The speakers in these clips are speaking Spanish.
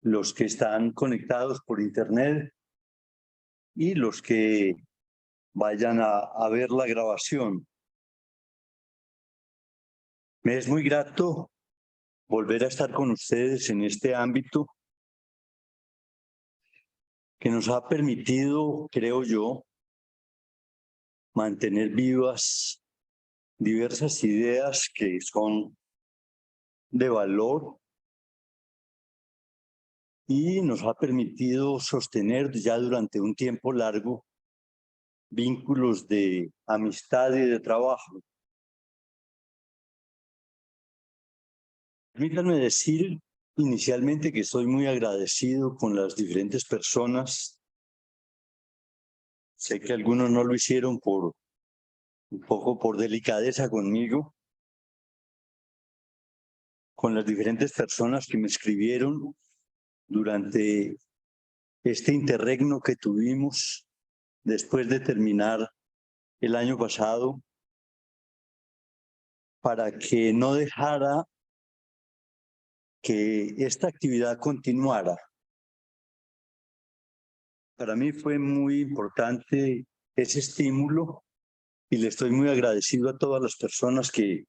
los que están conectados por internet y los que vayan a ver la grabación. Me es muy grato volver a estar con ustedes en este ámbito que nos ha permitido, creo yo, mantener vivas diversas ideas que son de valor y nos ha permitido sostener ya durante un tiempo largo vínculos de amistad y de trabajo. Permítanme decir inicialmente que estoy muy agradecido con las diferentes personas. Sé que algunos no lo hicieron un poco por delicadeza conmigo, con las diferentes personas que me escribieron durante este interregno que tuvimos después de terminar el año pasado, para que no dejara que esta actividad continuara. Para mí fue muy importante ese estímulo y le estoy muy agradecido a todas las personas que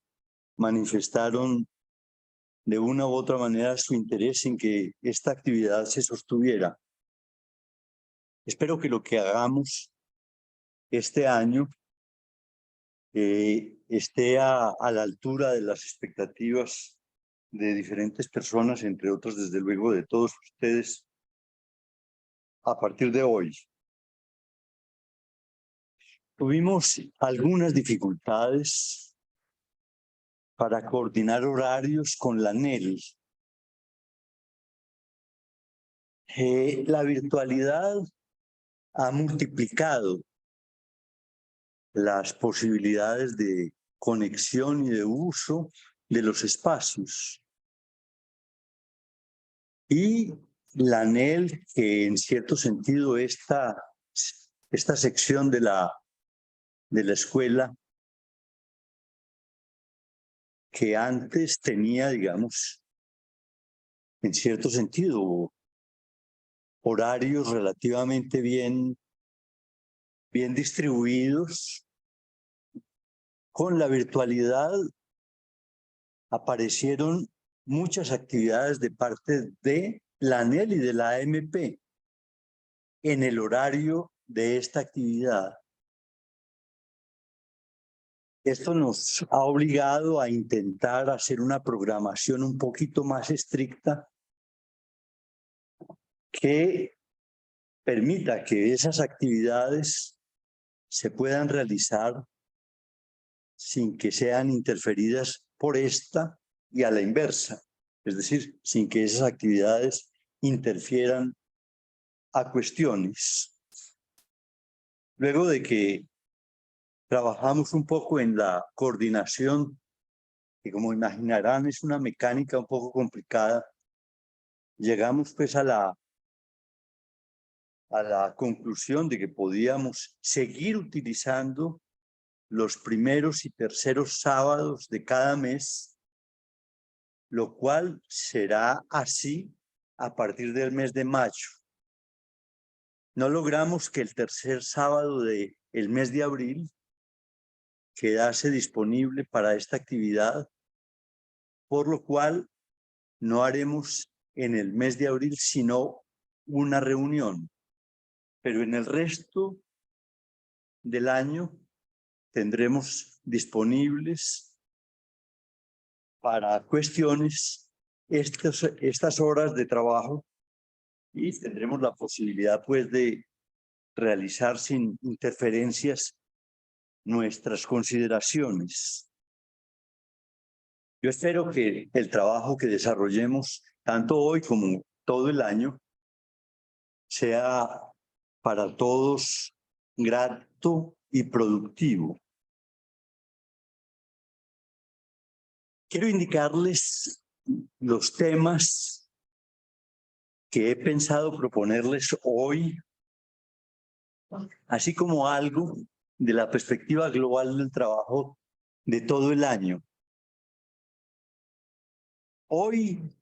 manifestaron de una u otra manera su interés en que esta actividad se sostuviera. Espero que lo que hagamos este año esté a la altura de las expectativas de diferentes personas, entre otros, desde luego, de todos ustedes, a partir de hoy. Tuvimos algunas dificultades para coordinar horarios con la ANEEL. La virtualidad ha multiplicado las posibilidades de conexión y de uso de los espacios. Y la ANEEL, que en cierto sentido esta sección de la escuela, que antes tenía, digamos, en cierto sentido, horarios relativamente bien distribuidos, con la virtualidad aparecieron muchas actividades de parte de la ANEEL y de la AMP en el horario de esta actividad. Esto nos ha obligado a intentar hacer una programación un poquito más estricta que permita que esas actividades se puedan realizar sin que sean interferidas por esta y a la inversa, es decir, sin que esas actividades interfieran a cuestiones. Luego de que trabajamos un poco en la coordinación, que como imaginarán es una mecánica un poco complicada, llegamos pues a la conclusión de que podíamos seguir utilizando los primeros y terceros sábados de cada mes, lo cual será así a partir del mes de mayo. No logramos que el tercer sábado del mes de abril quedase disponible para esta actividad, por lo cual no haremos en el mes de abril sino una reunión, pero en el resto del año tendremos disponibles para cuestiones estas horas de trabajo y tendremos la posibilidad pues de realizar sin interferencias nuestras consideraciones. Yo espero que el trabajo que desarrollemos tanto hoy como todo el año sea para todos grato y productivo. Quiero indicarles los temas que he pensado proponerles hoy, así como algo de la perspectiva global del trabajo de todo el año. Hoy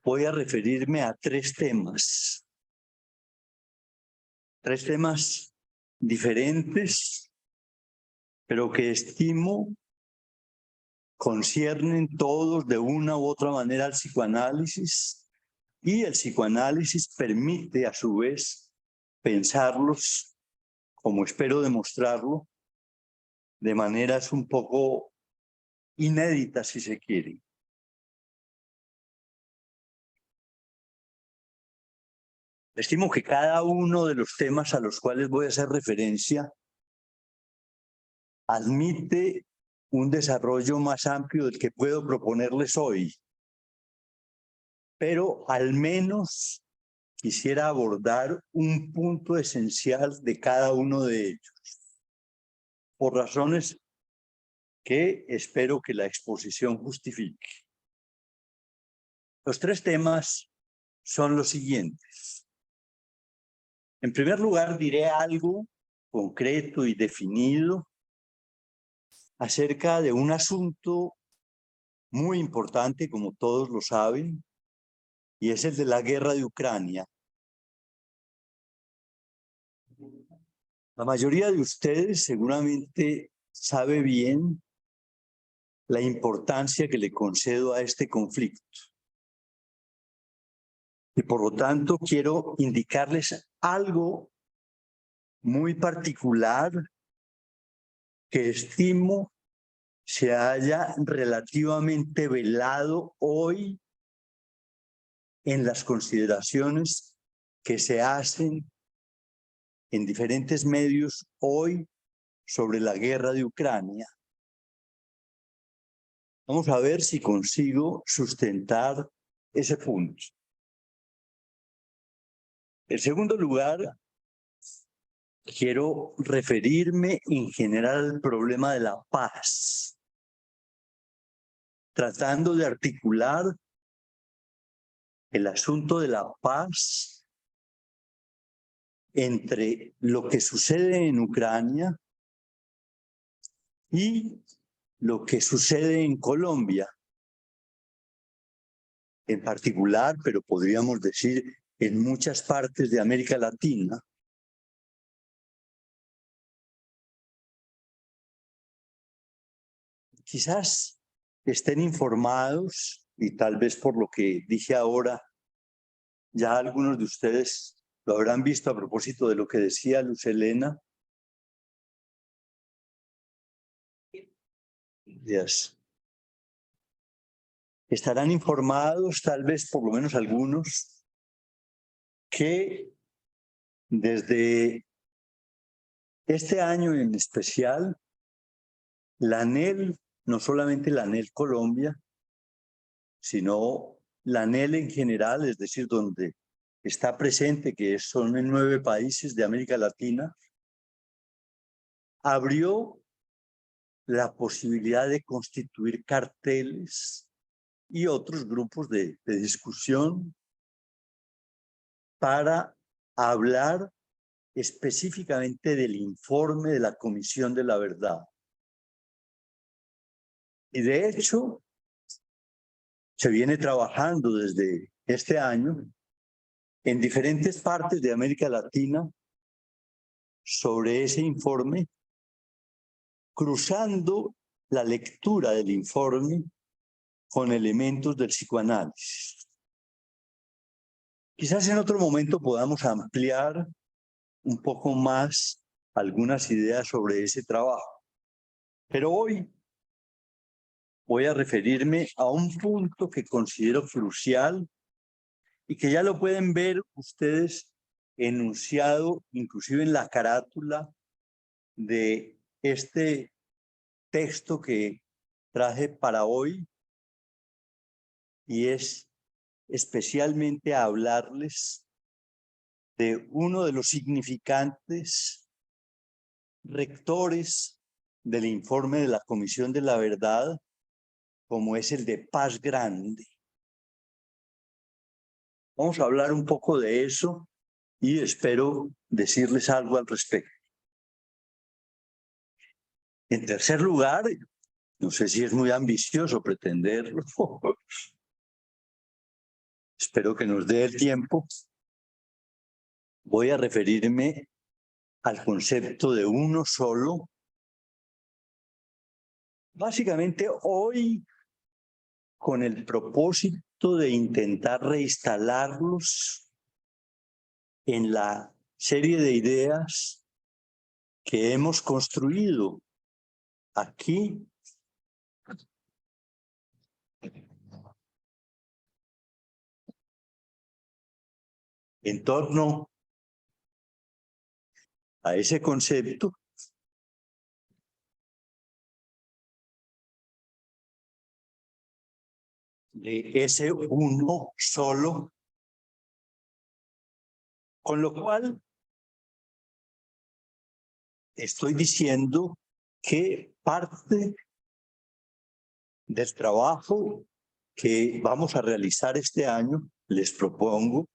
voy a referirme a tres temas diferentes, pero que estimo conciernen todos de una u otra manera al psicoanálisis, y el psicoanálisis permite a su vez pensarlos, como espero demostrarlo, de maneras un poco inéditas, si se quiere. Estimo que cada uno de los temas a los cuales voy a hacer referencia admite un desarrollo más amplio del que puedo proponerles hoy, pero al menos quisiera abordar un punto esencial de cada uno de ellos, por razones que espero que la exposición justifique. Los tres temas son los siguientes. En primer lugar, diré algo concreto y definido acerca de un asunto muy importante, como todos lo saben, y es el de la guerra de Ucrania. La mayoría de ustedes seguramente sabe bien la importancia que le concedo a este conflicto. Y por lo tanto quiero indicarles algo muy particular que estimo se haya relativamente velado hoy en las consideraciones que se hacen en diferentes medios hoy sobre la guerra de Ucrania. Vamos a ver si consigo sustentar ese punto. En segundo lugar, quiero referirme en general al problema de la paz, tratando de articular el asunto de la paz entre lo que sucede en Ucrania y lo que sucede en Colombia, en particular, pero podríamos decir en muchas partes de América Latina. Quizás estén informados, y tal vez por lo que dije ahora, ya algunos de ustedes lo habrán visto a propósito de lo que decía Luz Helena. Yes. Estarán informados, tal vez por lo menos algunos, que desde este año en especial, la ANEL, no solamente la ANEL Colombia, sino la ANEL en general, es decir, donde está presente, que son en 9 países de América Latina, abrió la posibilidad de constituir carteles y otros grupos de discusión para hablar específicamente del informe de la Comisión de la Verdad. Y de hecho, se viene trabajando desde este año en diferentes partes de América Latina sobre ese informe, cruzando la lectura del informe con elementos del psicoanálisis. Quizás en otro momento podamos ampliar un poco más algunas ideas sobre ese trabajo. Pero hoy voy a referirme a un punto que considero crucial y que ya lo pueden ver ustedes enunciado inclusive en la carátula de este texto que traje para hoy, y es especialmente a hablarles de uno de los significantes rectores del informe de la Comisión de la Verdad, como es el de paz grande. Vamos a hablar un poco de eso y espero decirles algo al respecto. En tercer lugar, no sé si es muy ambicioso pretenderlo, espero que nos dé el tiempo, voy a referirme al concepto de uno solo. Básicamente hoy, con el propósito de intentar reinstalarlos en la serie de ideas que hemos construido aquí en torno a ese concepto de ese uno solo, con lo cual estoy diciendo que parte del trabajo que vamos a realizar este año, les propongo,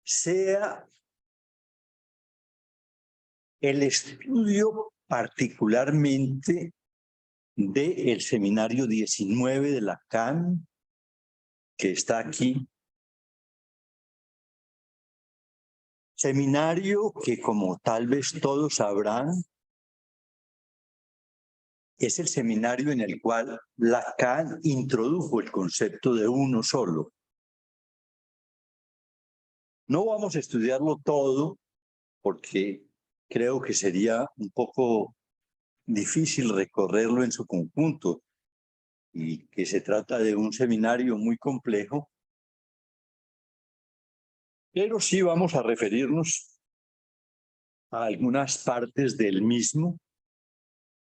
sea el estudio particularmente del seminario 19 de la CAN, que está aquí. Seminario que, como tal vez todos sabrán, es el seminario en el cual Lacan introdujo el concepto de uno solo. No vamos a estudiarlo todo porque creo que sería un poco difícil recorrerlo en su conjunto y que se trata de un seminario muy complejo, pero sí vamos a referirnos a algunas partes del mismo,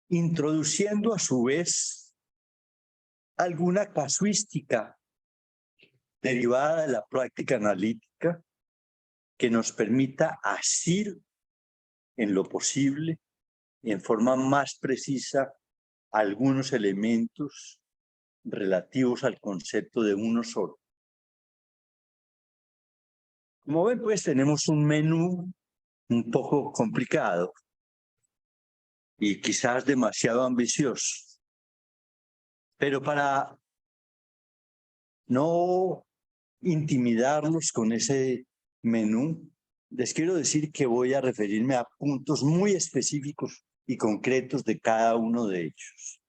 introduciendo a su vez alguna casuística derivada de la práctica analítica que nos permita asir en lo posible, en forma más precisa, algunos elementos relativos al concepto de uno solo. Como ven, pues tenemos un menú un poco complicado y quizás demasiado ambicioso. Pero para no intimidarlos con ese menú, les quiero decir que voy a referirme a puntos muy específicos y concretos de cada uno de ellos.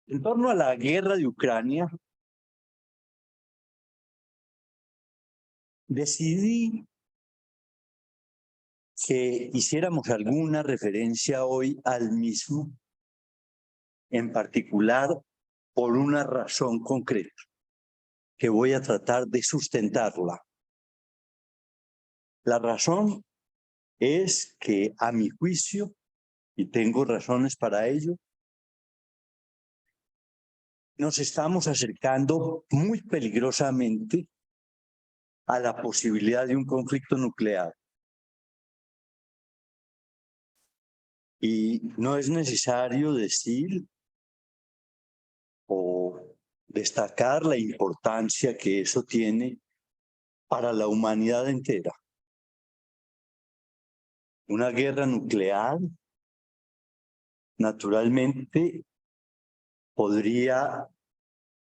En torno a la guerra de Ucrania, decidí que hiciéramos alguna referencia hoy al mismo, en particular por una razón concreta, que voy a tratar de sustentarla. La razón es que, a mi juicio, y tengo razones para ello, nos estamos acercando muy peligrosamente a la posibilidad de un conflicto nuclear. Y no es necesario decir o destacar la importancia que eso tiene para la humanidad entera. Una guerra nuclear, naturalmente, podría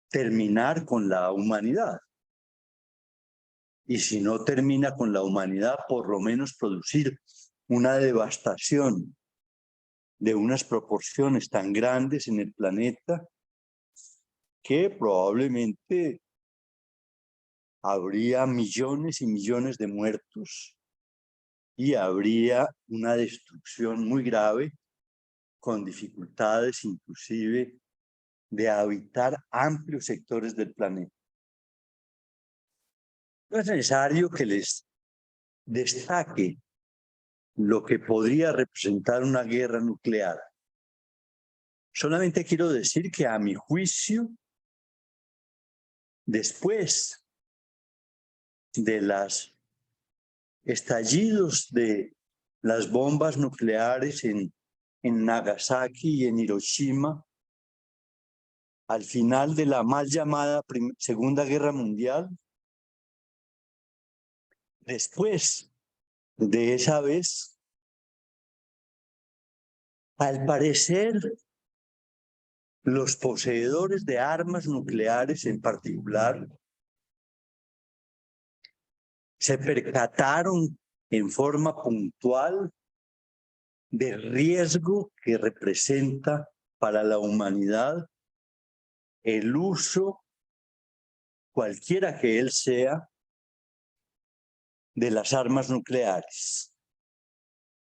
terminar con la humanidad. Y si no termina con la humanidad, por lo menos producir una devastación de unas proporciones tan grandes en el planeta que probablemente habría millones y millones de muertos y habría una destrucción muy grave con dificultades inclusive de habitar amplios sectores del planeta. No es necesario que les destaque lo que podría representar una guerra nuclear. Solamente quiero decir que, a mi juicio, después de los estallidos de las bombas nucleares en Nagasaki y en Hiroshima, al final de la mal llamada Segunda Guerra Mundial, después de esa vez, al parecer, los poseedores de armas nucleares en particular se percataron en forma puntual del riesgo que representa para la humanidad el uso, cualquiera que él sea, de las armas nucleares.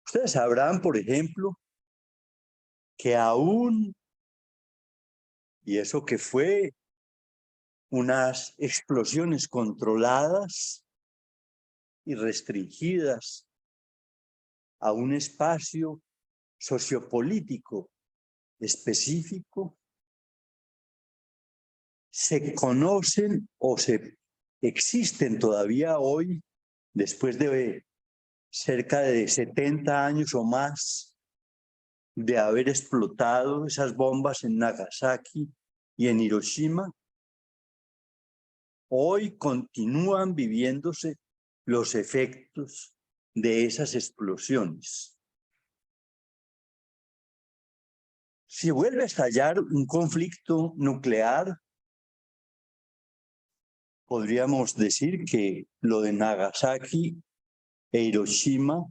Ustedes sabrán, por ejemplo, que aún, y eso que fue unas explosiones controladas y restringidas a un espacio sociopolítico específico, se conocen o se existen todavía hoy, después de cerca de 70 años o más de haber explotado esas bombas en Nagasaki y en Hiroshima, hoy continúan viviéndose los efectos de esas explosiones. Si vuelve a estallar un conflicto nuclear, podríamos decir que lo de Nagasaki e Hiroshima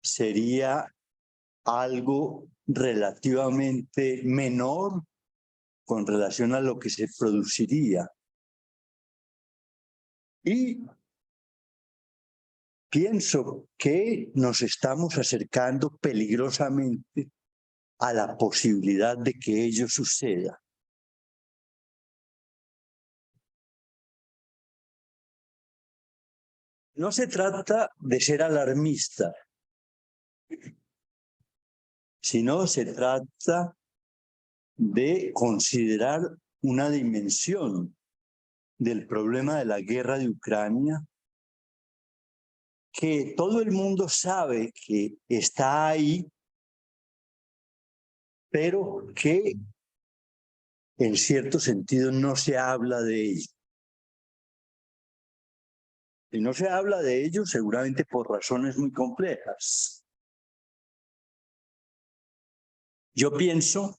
sería algo relativamente menor con relación a lo que se produciría. Y pienso que nos estamos acercando peligrosamente a la posibilidad de que ello suceda. No se trata de ser alarmista, sino se trata de considerar una dimensión del problema de la guerra de Ucrania que todo el mundo sabe que está ahí, pero que en cierto sentido no se habla de ello. Y no se habla de ello seguramente por razones muy complejas. Yo pienso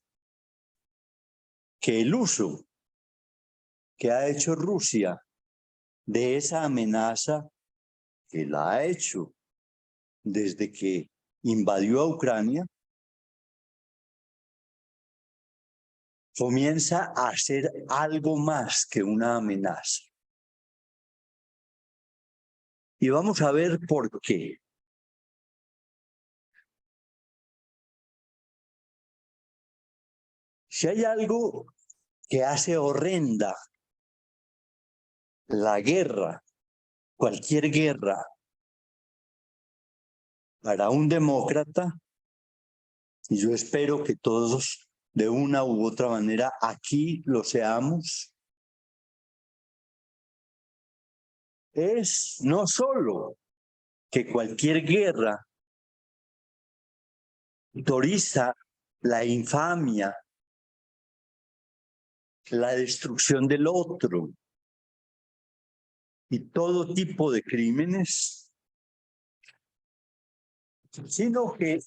que el uso que ha hecho Rusia de esa amenaza, que la ha hecho desde que invadió a Ucrania, comienza a ser algo más que una amenaza. Y vamos a ver por qué. Si hay algo que hace horrenda la guerra, cualquier guerra, para un demócrata, y yo espero que todos de una u otra manera aquí lo seamos, es no solo que cualquier guerra autoriza la infamia, la destrucción del otro y todo tipo de crímenes, sino que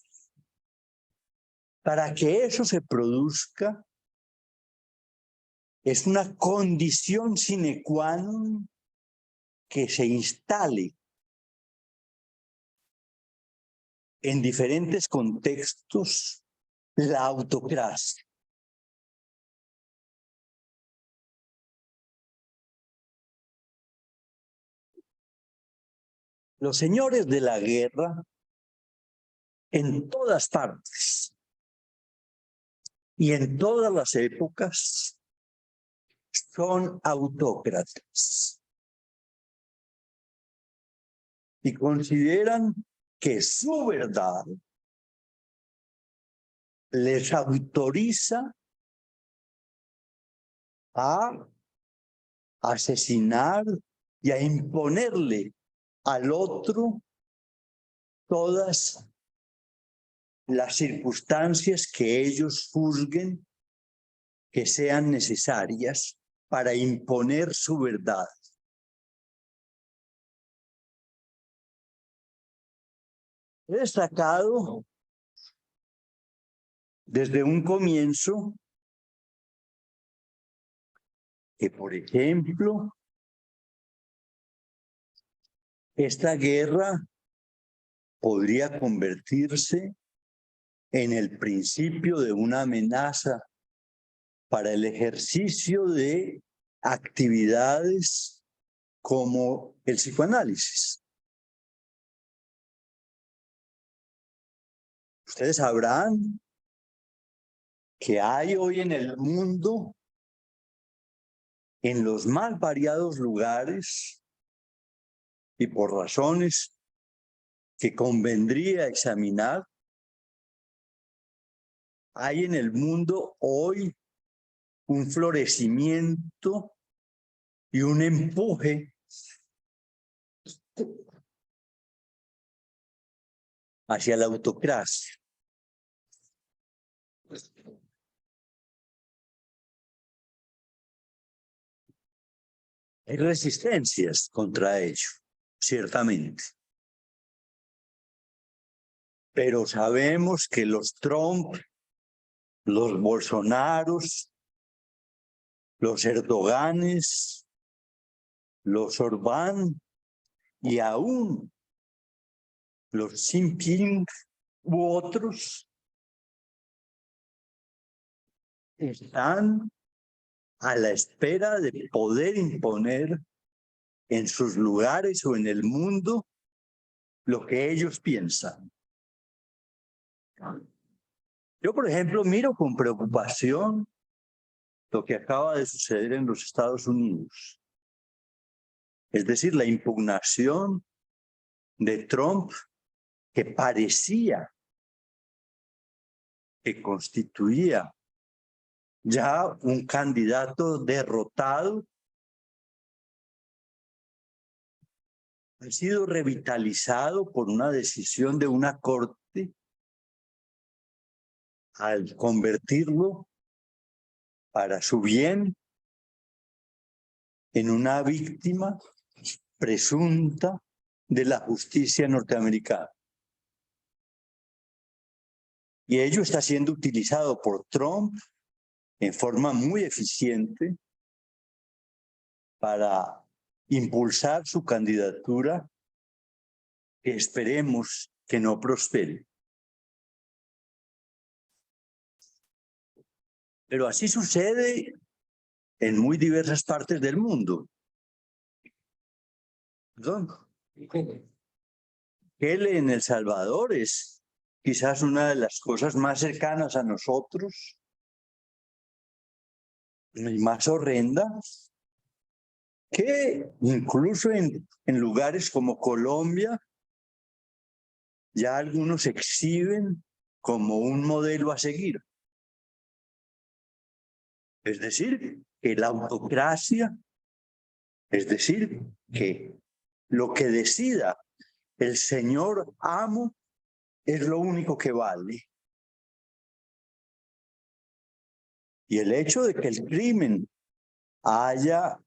para que eso se produzca es una condición sine qua non que se instale en diferentes contextos la autocracia. Los señores de la guerra en todas partes y en todas las épocas son autócratas y consideran que su verdad les autoriza a asesinar y a imponerle al otro todas las circunstancias que ellos juzguen que sean necesarias para imponer su verdad. He destacado desde un comienzo que, por ejemplo, esta guerra podría convertirse en el principio de una amenaza para el ejercicio de actividades como el psicoanálisis. Ustedes sabrán que hay hoy en el mundo, en los más variados lugares y por razones que convendría examinar, hay en el mundo hoy un florecimiento y un empuje hacia la autocracia. Hay resistencias contra ello, ciertamente. Pero sabemos que los Trump, los Bolsonaros, los Erdoganes, los Orbán y aún los Xi Jinping u otros están a la espera de poder imponer en sus lugares o en el mundo lo que ellos piensan. Yo, por ejemplo, miro con preocupación lo que acaba de suceder en los Estados Unidos. Es decir, la impugnación de Trump, que parecía que constituía ya un candidato derrotado, ha sido revitalizado por una decisión de una corte al convertirlo para su bien en una víctima presunta de la justicia norteamericana. Y ello está siendo utilizado por Trump en forma muy eficiente para impulsar su candidatura, que esperemos que no prospere. Pero así sucede en muy diversas partes del mundo. Él en El Salvador es quizás una de las cosas más cercanas a nosotros y más horrendas, que incluso en lugares como Colombia ya algunos exhiben como un modelo a seguir. Es decir, que la autocracia, es decir, que lo que decida el señor amo es lo único que vale. Y el hecho de que el crimen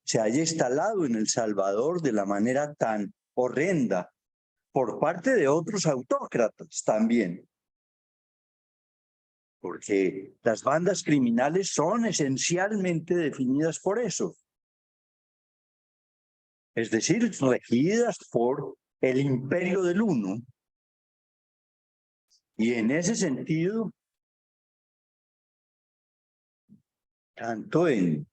se haya instalado en El Salvador de la manera tan horrenda por parte de otros autócratas también, porque las bandas criminales son esencialmente definidas por eso, es decir, regidas por el imperio del uno. Y en ese sentido, tanto en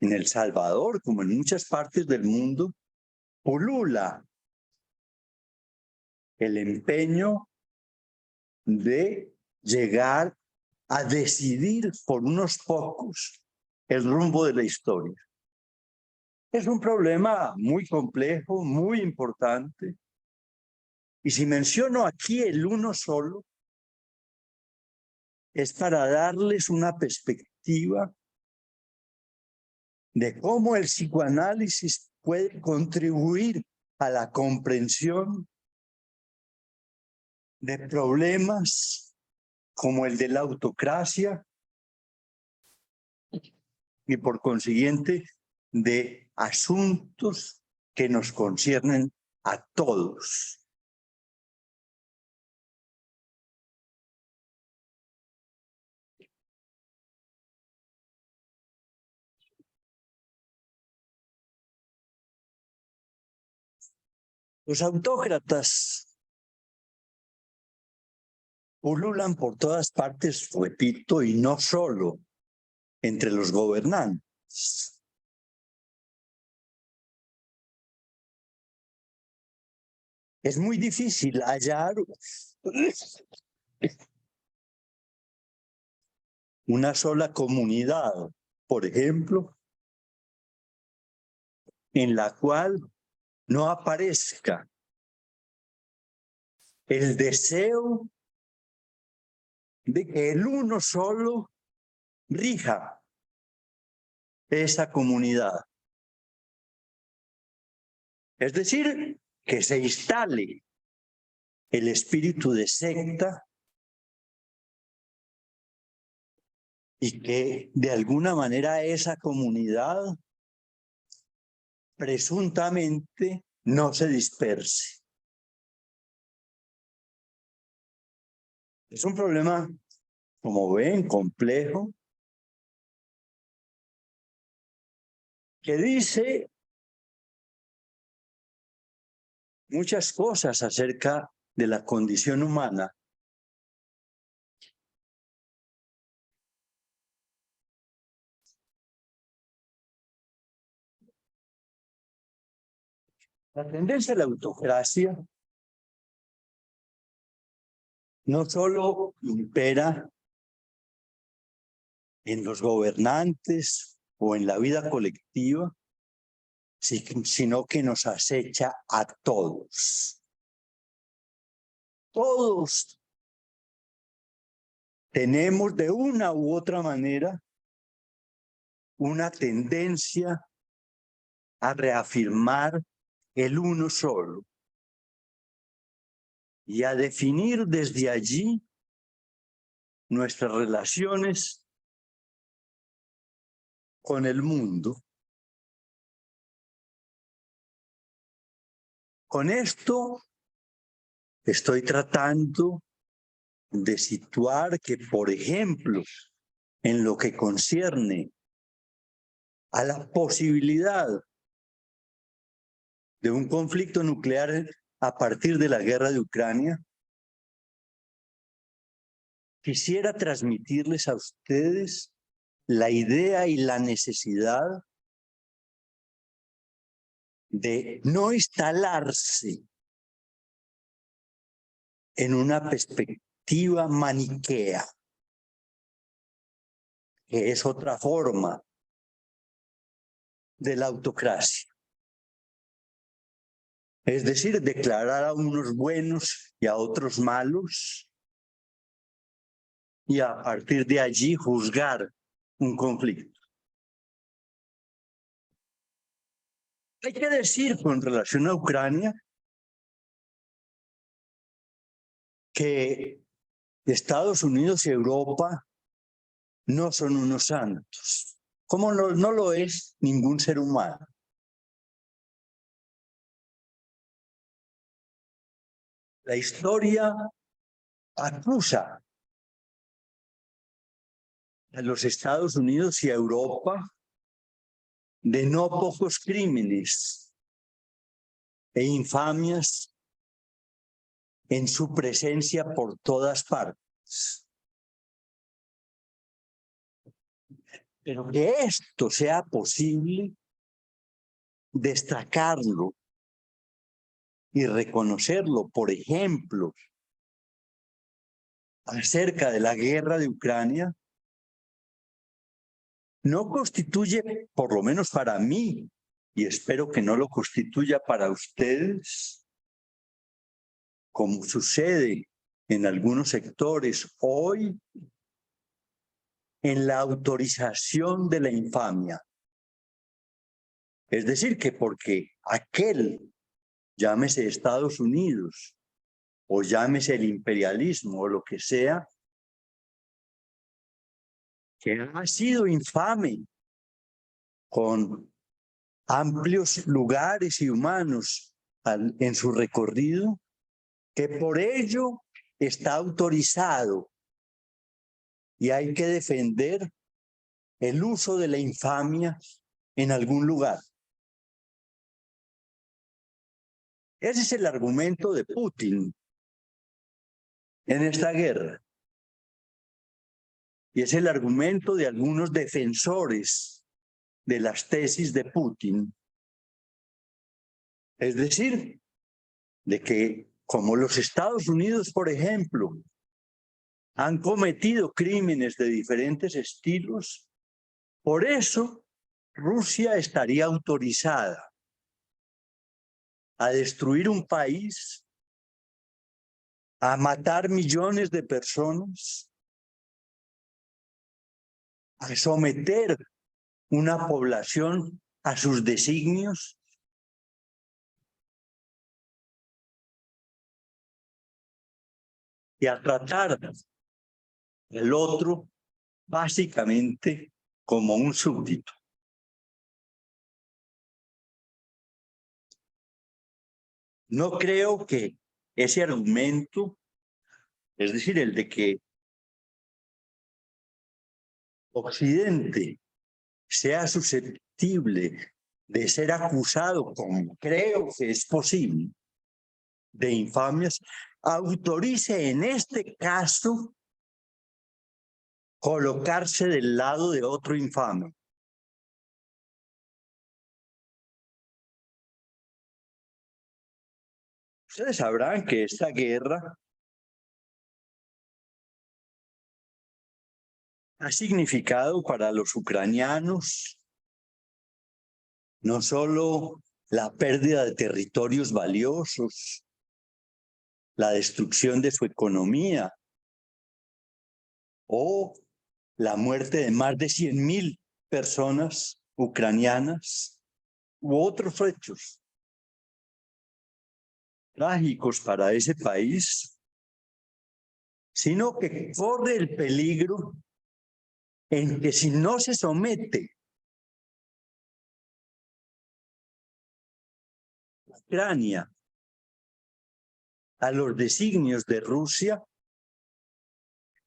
El Salvador como en muchas partes del mundo, pulula el empeño de llegar a decidir por unos pocos el rumbo de la historia. Es un problema muy complejo, muy importante. Y si menciono aquí el uno solo, es para darles una perspectiva de cómo el psicoanálisis puede contribuir a la comprensión de problemas como el de la autocracia y por consiguiente de asuntos que nos conciernen a todos. Los autócratas pululan por todas partes, repito, y no solo entre los gobernantes. Es muy difícil hallar una sola comunidad, por ejemplo, en la cual no aparezca el deseo de que el uno solo rija esa comunidad. Es decir, que se instale el espíritu de secta y que de alguna manera esa comunidad presuntamente no se disperse. Es un problema, como ven, complejo, que dice muchas cosas acerca de la condición humana. La tendencia a la autocracia no solo impera en los gobernantes o en la vida colectiva, sino que nos acecha a todos. Todos tenemos de una u otra manera una tendencia a reafirmar el uno solo y a definir desde allí nuestras relaciones con el mundo. Con esto estoy tratando de situar que, por ejemplo, en lo que concierne a la posibilidad de un conflicto nuclear a partir de la guerra de Ucrania, quisiera transmitirles a ustedes la idea y la necesidad de no instalarse en una perspectiva maniquea, que es otra forma de la autocracia. Es decir, declarar a unos buenos y a otros malos, y a partir de allí juzgar un conflicto. Hay que decir con relación a Ucrania que Estados Unidos y Europa no son unos santos, como no lo es ningún ser humano. La historia acusa a los Estados Unidos y a Europa de no pocos crímenes e infamias en su presencia por todas partes. Pero que esto sea posible, destacarlo y reconocerlo, por ejemplo, acerca de la guerra de Ucrania, no constituye, por lo menos para mí, y espero que no lo constituya para ustedes, como sucede en algunos sectores hoy, en la autorización de la infamia. Es decir, que porque aquel, llámese Estados Unidos, o llámese el imperialismo, o lo que sea, que ha sido infame con amplios lugares y humanos en su recorrido, que por ello está autorizado y hay que defender el uso de la infamia en algún lugar. Ese es el argumento de Putin en esta guerra. Y es el argumento de algunos defensores de las tesis de Putin. Es decir, de que como los Estados Unidos, por ejemplo, han cometido crímenes de diferentes estilos, por eso Rusia estaría autorizada a destruir un país, a matar millones de personas, a someter una población a sus designios. Y a tratar al otro básicamente como un súbdito. No creo que ese argumento, es decir, el de que Occidente sea susceptible de ser acusado, como creo que es posible, de infamias, autorice en este caso colocarse del lado de otro infame. Ustedes sabrán que esta guerra ha significado para los ucranianos no solo la pérdida de territorios valiosos, la destrucción de su economía o la muerte de más de 100.000 personas ucranianas u otros hechos trágicos para ese país, sino que corre el peligro en que si no se somete Ucrania a los designios de Rusia,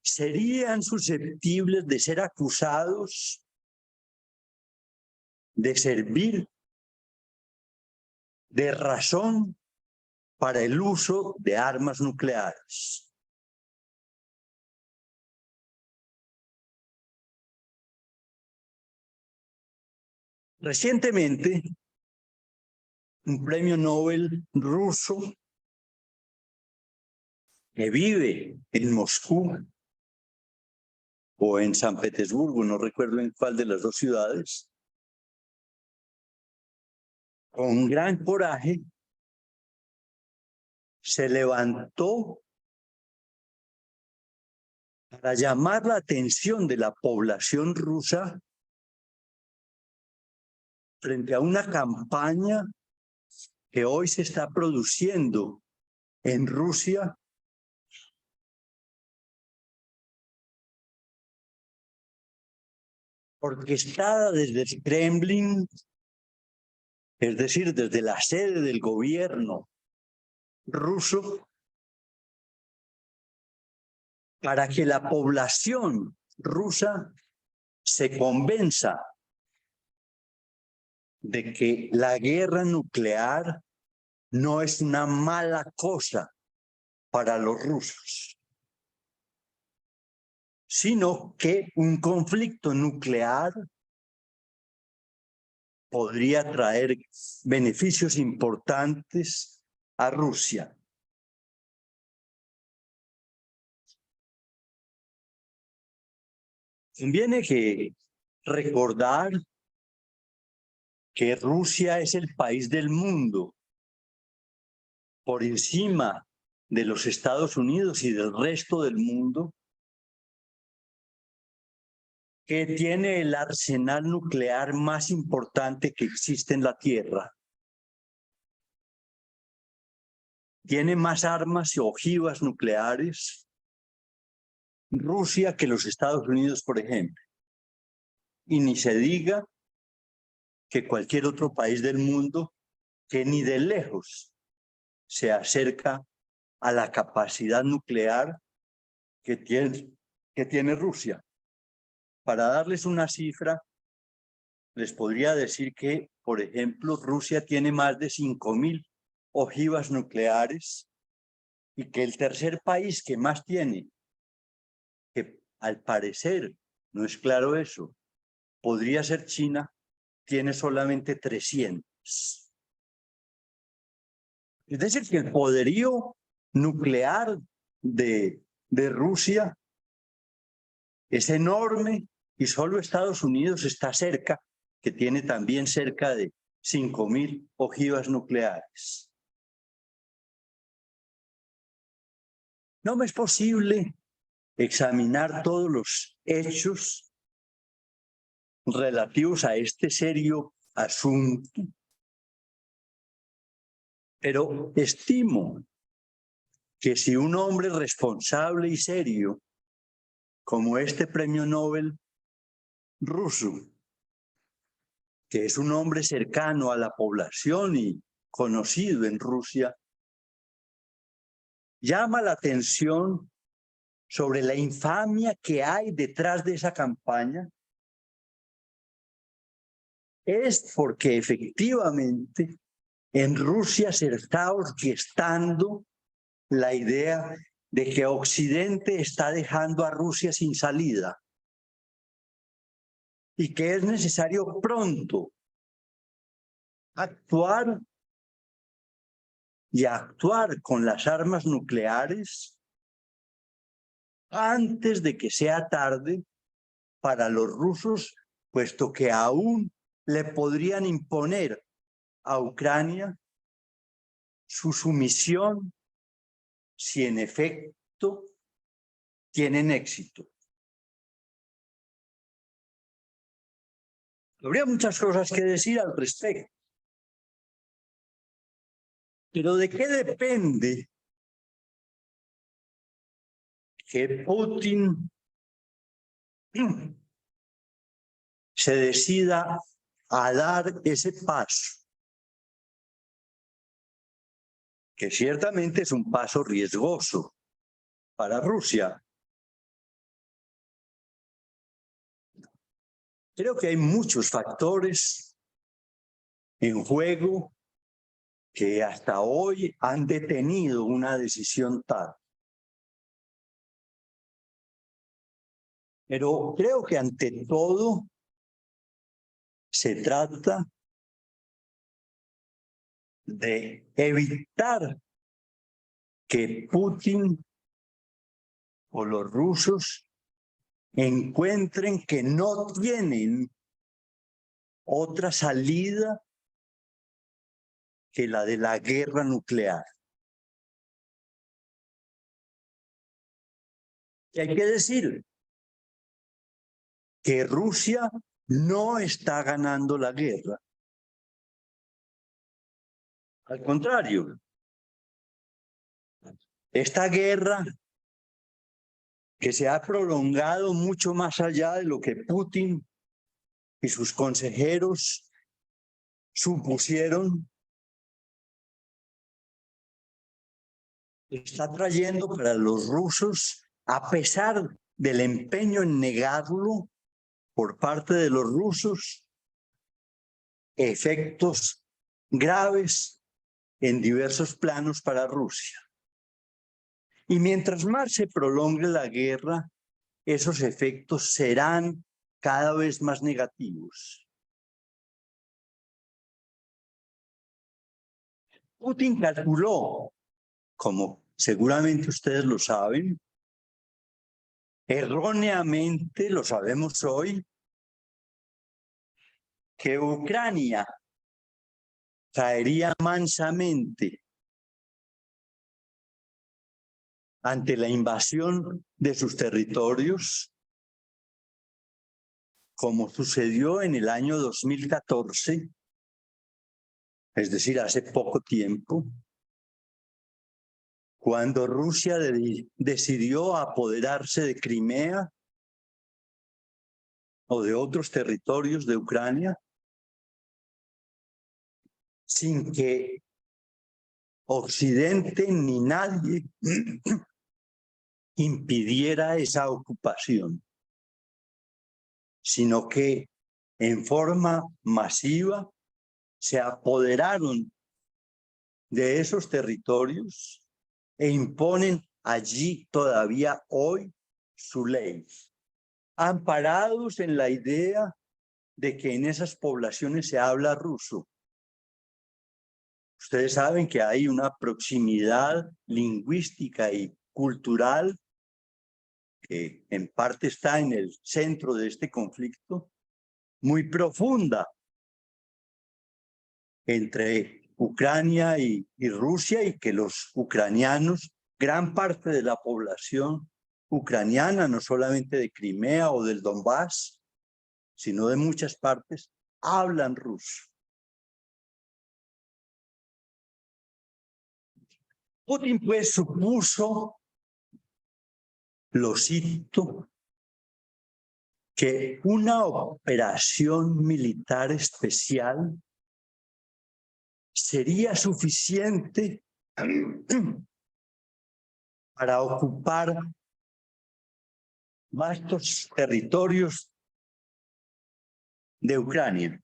serían susceptibles de ser acusados de servir de razón para el uso de armas nucleares. Recientemente, un premio Nobel ruso que vive en Moscú o en San Petersburgo, no recuerdo en cuál de las dos ciudades, con gran coraje se levantó para llamar la atención de la población rusa frente a una campaña que hoy se está produciendo en Rusia orquestada desde el Kremlin, es decir, desde la sede del gobierno ruso, para que la población rusa se convenza de que la guerra nuclear no es una mala cosa para los rusos, sino que un conflicto nuclear podría traer beneficios importantes a Rusia. Conviene que recordar que Rusia es el país del mundo por encima de los Estados Unidos y del resto del mundo que tiene el arsenal nuclear más importante que existe en la Tierra. Tiene más armas y ojivas nucleares Rusia que los Estados Unidos, por ejemplo. Y ni se diga que cualquier otro país del mundo que ni de lejos se acerca a la capacidad nuclear que tiene Rusia. Para darles una cifra, les podría decir que, por ejemplo, Rusia tiene más de 5.000 ojivas nucleares y que el tercer país que más tiene, que al parecer no es claro eso, podría ser China, tiene solamente 300. Es decir, que el poderío nuclear de Rusia es enorme y solo Estados Unidos está cerca, que tiene también cerca de 5.000 ojivas nucleares. No me es posible examinar todos los hechos relativos a este serio asunto, pero estimo que si un hombre responsable y serio como este premio Nobel ruso, que es un hombre cercano a la población y conocido en Rusia, llama la atención sobre la infamia que hay detrás de esa campaña, es porque efectivamente en Rusia se está orquestando la idea de que Occidente está dejando a Rusia sin salida y que es necesario pronto actuar y actuar con las armas nucleares antes de que sea tarde para los rusos, puesto que aún le podrían imponer a Ucrania su sumisión si en efecto tienen éxito. Habría muchas cosas que decir al respecto. Pero ¿de qué depende que Putin se decida a dar ese paso? Que ciertamente es un paso riesgoso para Rusia. Creo que hay muchos factores en juego que hasta hoy han detenido una decisión tal. Pero creo que ante todo se trata de evitar que Putin o los rusos encuentren que no tienen otra salida que la de la guerra nuclear. Y hay que decir que Rusia no está ganando la guerra. Al contrario, esta guerra que se ha prolongado mucho más allá de lo que Putin y sus consejeros supusieron, está trayendo para los rusos, a pesar del empeño en negarlo por parte de los rusos, efectos graves en diversos planos para Rusia. Y mientras más se prolongue la guerra, esos efectos serán cada vez más negativos. Putin calculó, como seguramente ustedes lo saben, erróneamente, lo sabemos hoy, que Ucrania caería mansamente ante la invasión de sus territorios, como sucedió en el año 2014, es decir, hace poco tiempo, cuando Rusia decidió apoderarse de Crimea o de otros territorios de Ucrania, sin que Occidente ni nadie impidiera esa ocupación, sino que en forma masiva se apoderaron de esos territorios e imponen allí todavía hoy su ley, amparados en la idea de que en esas poblaciones se habla ruso. Ustedes saben que hay una proximidad lingüística y cultural que en parte está en el centro de este conflicto, muy profunda entre Ucrania y Rusia, y que los ucranianos, gran parte de la población ucraniana, no solamente de Crimea o del Donbass, sino de muchas partes, hablan ruso. Putin pues supuso, lo cito, que una operación militar especial sería suficiente para ocupar vastos territorios de Ucrania.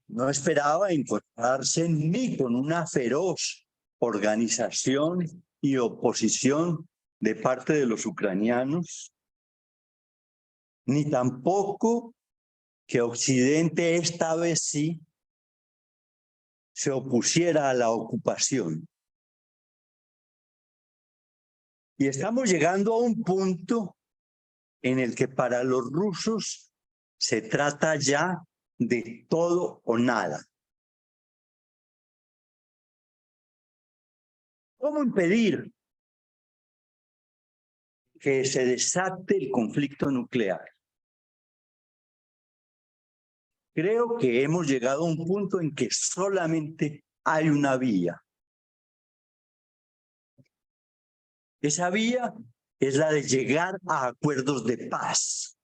No esperaba encontrarse ni con una feroz organización y oposición de parte de los ucranianos, ni tampoco que Occidente esta vez sí se opusiera a la ocupación. Y estamos llegando a un punto en el que para los rusos se trata ya de todo o nada. ¿Cómo impedir que se desate el conflicto nuclear? Creo que hemos llegado a un punto en que solamente hay una vía. Esa vía es la de llegar a acuerdos de paz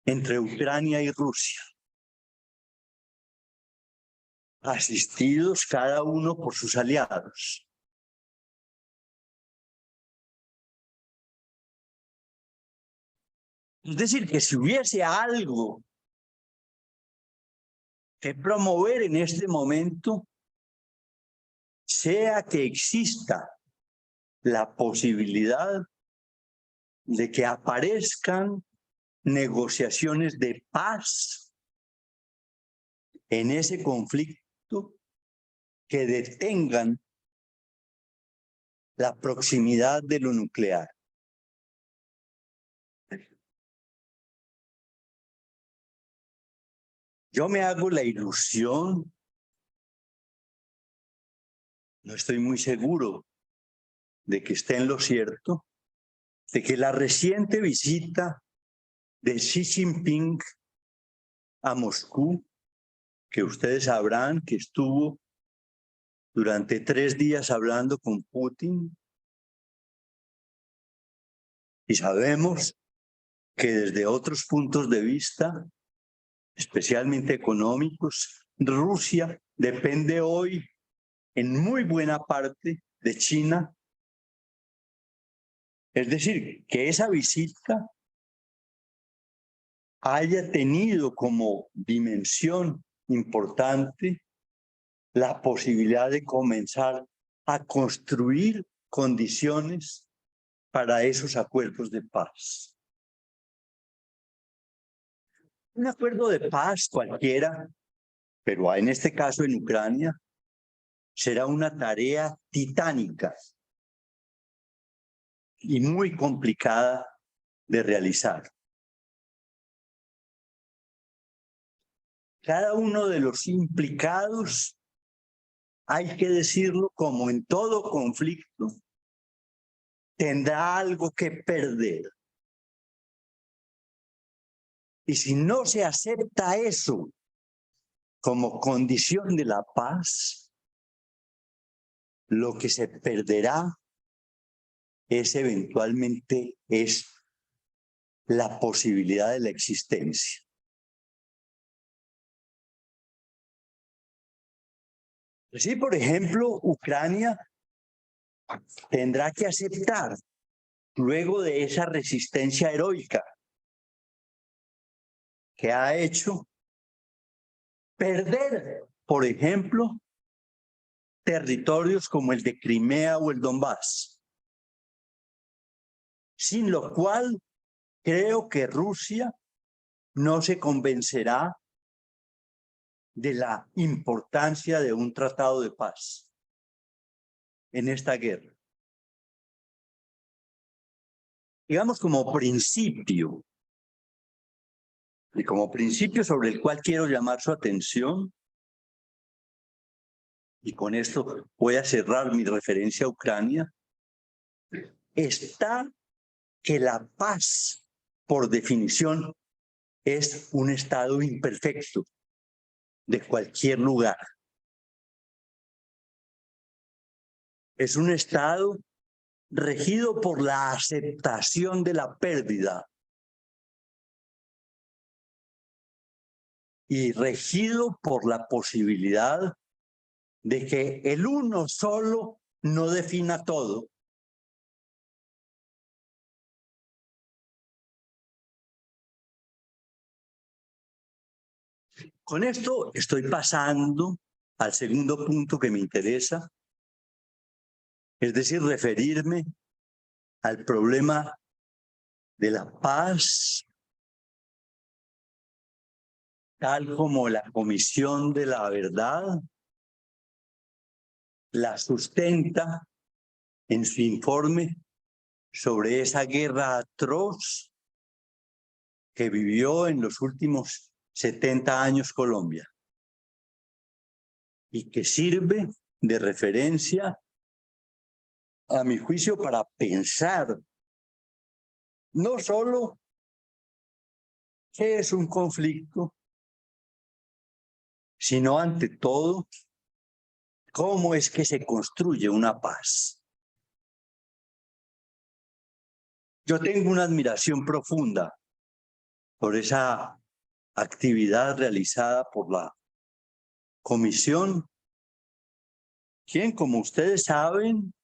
entre Ucrania y Rusia, asistidos cada uno por sus aliados. Es decir, que si hubiese algo que promover en este momento, sea que exista la posibilidad de que aparezcan negociaciones de paz en ese conflicto que detengan la proximidad de lo nuclear. Yo me hago la ilusión, no estoy muy seguro de que esté en lo cierto, de que la reciente visita de Xi Jinping a Moscú, que ustedes sabrán que estuvo durante 3 días hablando con Putin, y sabemos que desde otros puntos de vista, especialmente económicos, Rusia depende hoy en muy buena parte de China. Es decir, que esa visita haya tenido como dimensión importante la posibilidad de comenzar a construir condiciones para esos acuerdos de paz. Un acuerdo de paz cualquiera, pero en este caso en Ucrania, será una tarea titánica y muy complicada de realizar. Cada uno de los implicados, hay que decirlo, como en todo conflicto, tendrá algo que perder. Y si no se acepta eso como condición de la paz, lo que se perderá es eventualmente la posibilidad de la existencia. Sí, por ejemplo, Ucrania tendrá que aceptar, luego de esa resistencia heroica que ha hecho, perder, por ejemplo, territorios como el de Crimea o el Donbass, sin lo cual creo que Rusia no se convencerá de la importancia de un tratado de paz en esta guerra. Digamos como principio, y como principio sobre el cual quiero llamar su atención, y con esto voy a cerrar mi referencia a Ucrania, está que la paz, por definición, es un estado imperfecto de cualquier lugar. Es un estado regido por la aceptación de la pérdida y regido por la posibilidad de que el uno solo no defina todo. Con esto estoy pasando al segundo punto que me interesa, es decir, referirme al problema de la paz, tal como la Comisión de la Verdad la sustenta en su informe sobre esa guerra atroz que vivió en los últimos 70 años Colombia y que sirve de referencia, a mi juicio, para pensar no solo qué es un conflicto, sino ante todo cómo es que se construye una paz. Yo tengo una admiración profunda por esa actividad realizada por la comisión, quien, como ustedes saben,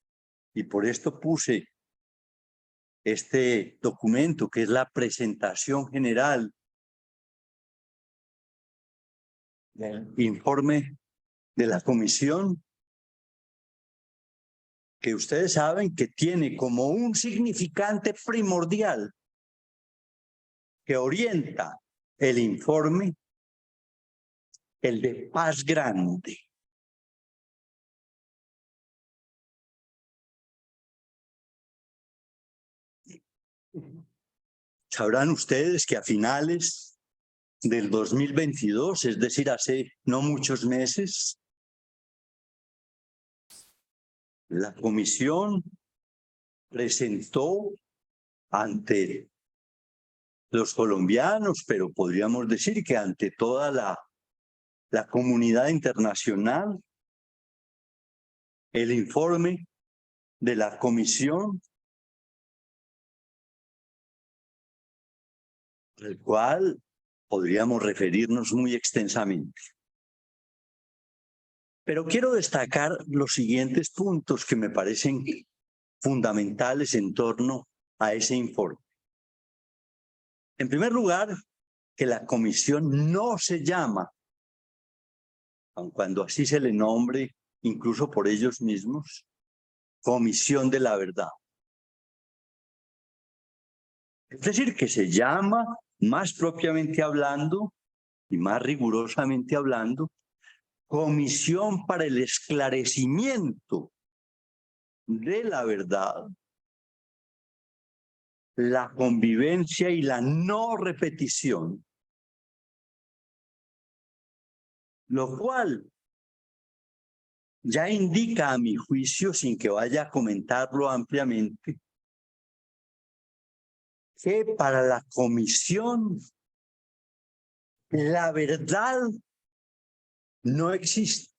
y por esto puse este documento, que es la presentación general del informe de la comisión, que ustedes saben que tiene como un significante primordial que orienta el informe, el de paz grande. Sabrán ustedes que a finales del 2022, es decir, hace no muchos meses, la comisión presentó ante los colombianos, pero podríamos decir que ante toda la comunidad internacional, el informe de la comisión, al cual podríamos referirnos muy extensamente. Pero quiero destacar los siguientes puntos que me parecen fundamentales en torno a ese informe. En primer lugar, que la comisión no se llama, aun cuando así se le nombre, incluso por ellos mismos, Comisión de la Verdad. Es decir, que se llama, más propiamente hablando y más rigurosamente hablando, Comisión para el Esclarecimiento de la Verdad, la convivencia y la no repetición, lo cual ya indica, a mi juicio, sin que vaya a comentarlo ampliamente, que para la comisión la verdad no existe,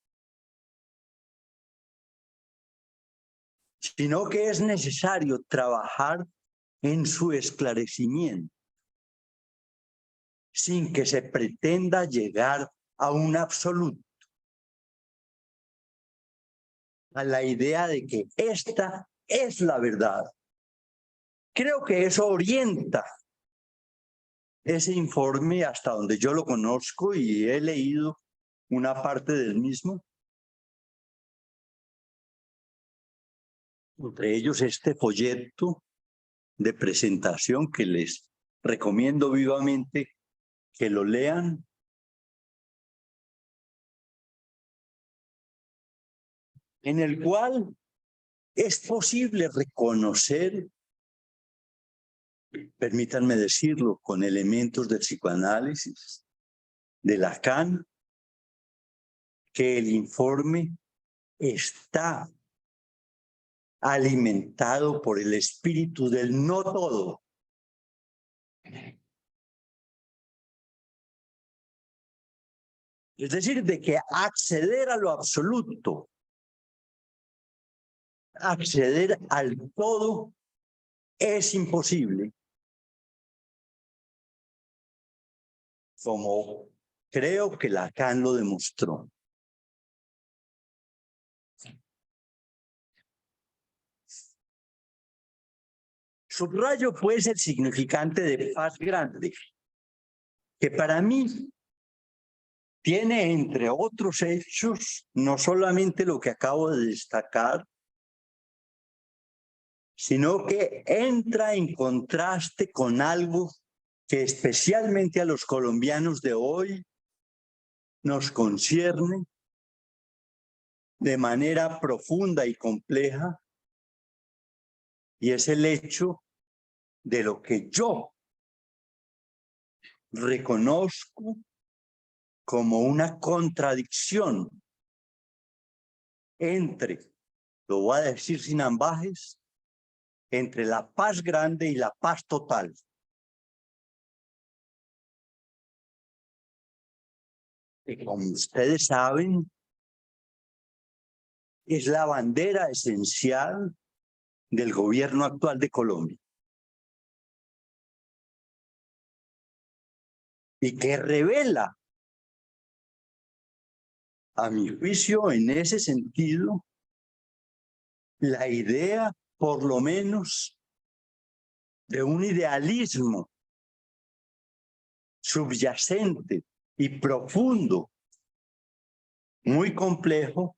sino que es necesario trabajar en su esclarecimiento, sin que se pretenda llegar a un absoluto, a la idea de que esta es la verdad. Creo que eso orienta ese informe hasta donde yo lo conozco y he leído una parte del mismo. Entre ellos este folleto de presentación que les recomiendo vivamente que lo lean. En el cual es posible reconocer, permítanme decirlo, con elementos del psicoanálisis, de Lacan, que el informe está alimentado por el espíritu del no todo. Es decir, de que acceder a lo absoluto, acceder al todo, es imposible. Como creo que Lacan lo demostró. Subrayo pues el significante de paz grande, que para mí tiene, entre otros hechos, no solamente lo que acabo de destacar, sino que entra en contraste con algo que especialmente a los colombianos de hoy nos concierne de manera profunda y compleja, y es el hecho de lo que yo reconozco como una contradicción entre, lo voy a decir sin ambajes, entre la paz grande y la paz total. Que como ustedes saben, es la bandera esencial del gobierno actual de Colombia. Y que revela, a mi juicio, en ese sentido, la idea, por lo menos, de un idealismo subyacente y profundo, muy complejo,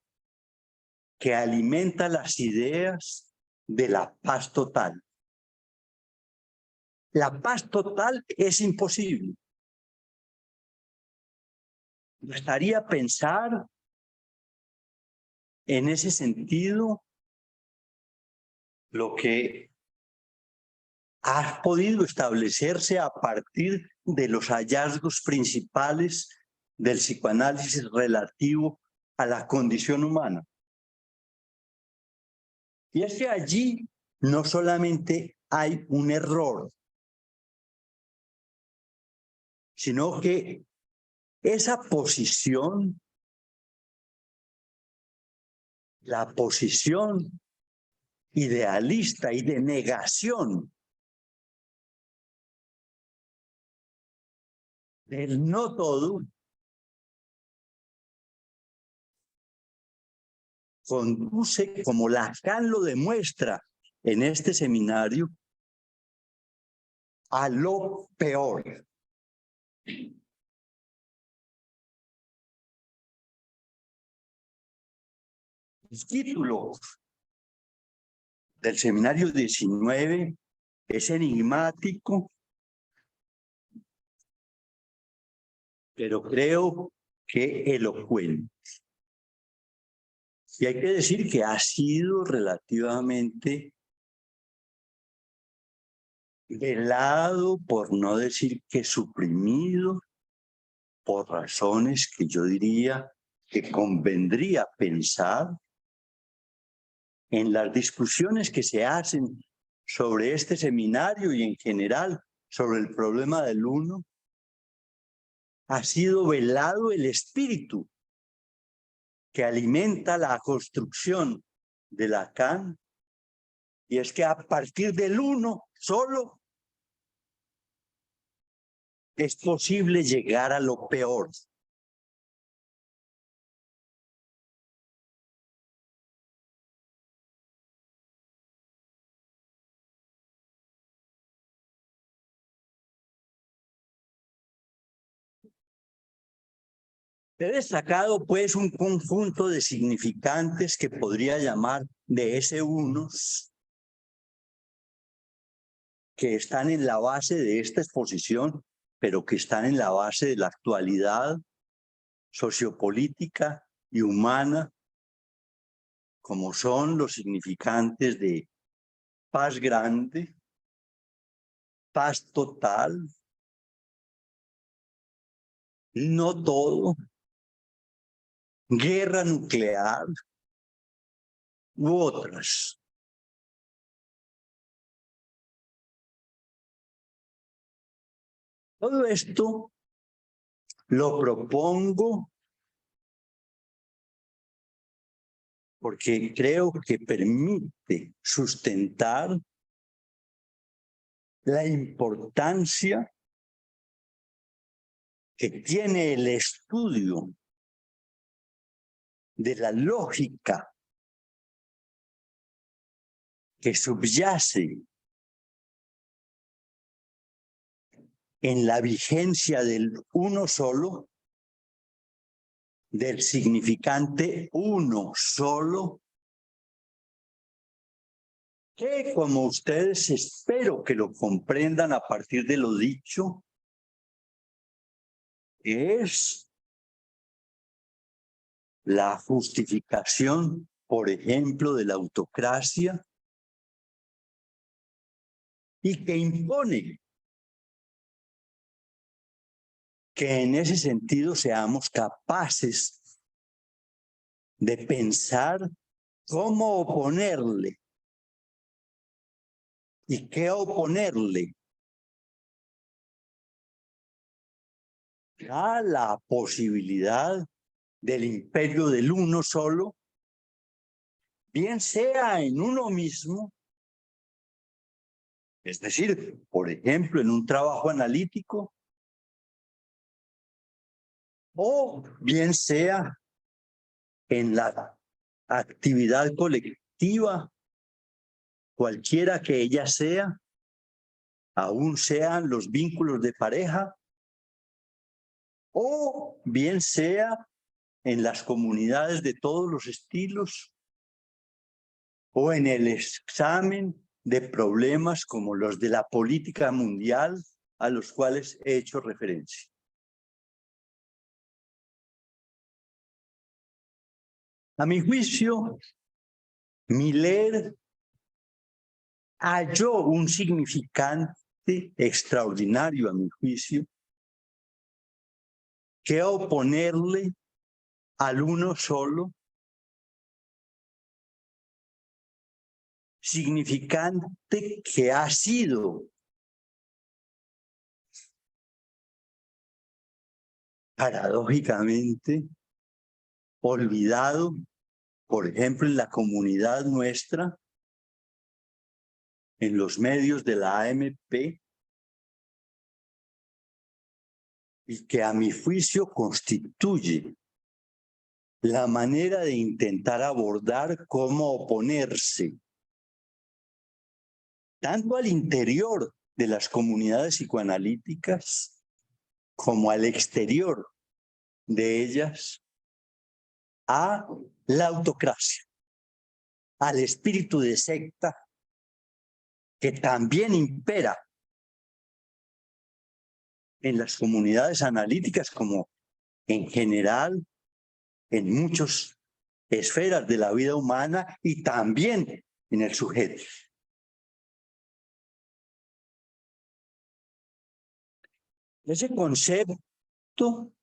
que alimenta las ideas de la paz total. La paz total es imposible. Bastaría pensar en ese sentido lo que ha podido establecerse a partir de los hallazgos principales del psicoanálisis relativo a la condición humana. Y es que allí no solamente hay un error, sino que esa posición, la posición idealista y de negación del no todo, conduce, como Lacan lo demuestra en este seminario, a lo peor. El título del seminario 19 es enigmático, pero creo que elocuente. Y hay que decir que ha sido relativamente velado, por no decir que suprimido, por razones que yo diría que convendría pensar en las discusiones que se hacen sobre este seminario y en general sobre el problema del uno. Ha sido velado el espíritu que alimenta la construcción de Lacan, y es que a partir del uno solo es posible llegar a lo peor. He destacado pues un conjunto de significantes que podría llamar de ese unos que están en la base de esta exposición, pero que están en la base de la actualidad sociopolítica y humana, como son los significantes de paz grande, paz total, no todo, guerra nuclear u otras. Todo esto lo propongo porque creo que permite sustentar la importancia que tiene el estudio de la lógica que subyace en la vigencia del uno solo, del significante uno solo, que como ustedes espero que lo comprendan a partir de lo dicho, es la justificación, por ejemplo, de la autocracia y que impone que en ese sentido seamos capaces de pensar cómo oponerle y qué oponerle a la posibilidad del imperio del uno solo, bien sea en uno mismo, es decir, por ejemplo, en un trabajo analítico, o bien sea en la actividad colectiva, cualquiera que ella sea, aún sean los vínculos de pareja, o bien sea en las comunidades de todos los estilos, o en el examen de problemas como los de la política mundial a los cuales he hecho referencia. A mi juicio, Miller halló un significante extraordinario, a mi juicio, que oponerle al uno solo, significante que ha sido paradójicamente olvidado, por ejemplo, en la comunidad nuestra, en los medios de la AMP, y que a mi juicio constituye la manera de intentar abordar cómo oponerse tanto al interior de las comunidades psicoanalíticas como al exterior de ellas a la autocracia, al espíritu de secta que también impera en las comunidades analíticas como en general en muchas esferas de la vida humana y también en el sujeto. Ese concepto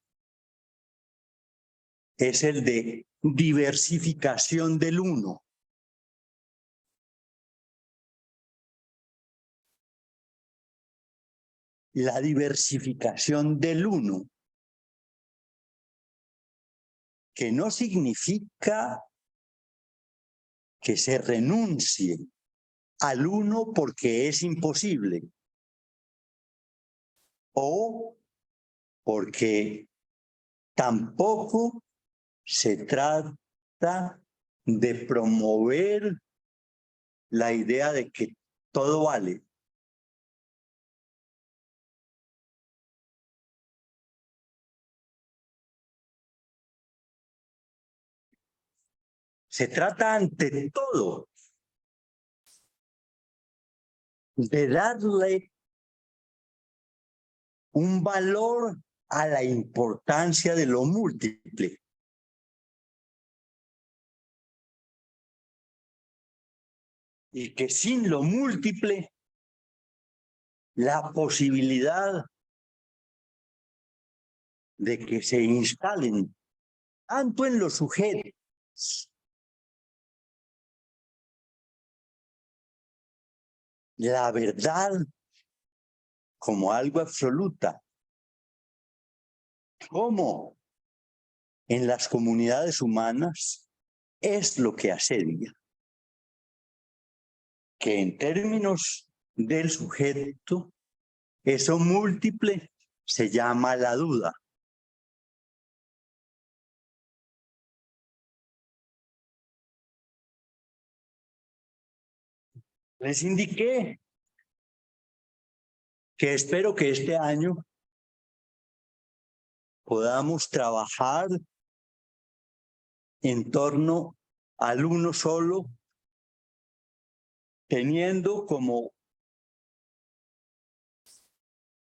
es el de diversificación del uno. La diversificación del uno, que no significa que se renuncie al uno porque es imposible o porque tampoco se trata de promover la idea de que todo vale. Se trata ante todo de darle un valor a la importancia de lo múltiple. Y que sin lo múltiple, la posibilidad de que se instalen tanto en los sujetos la verdad como algo absoluta, como en las comunidades humanas es lo que asedia, que en términos del sujeto, eso múltiple se llama la duda. Les indiqué que espero que este año podamos trabajar en torno al uno solo, teniendo como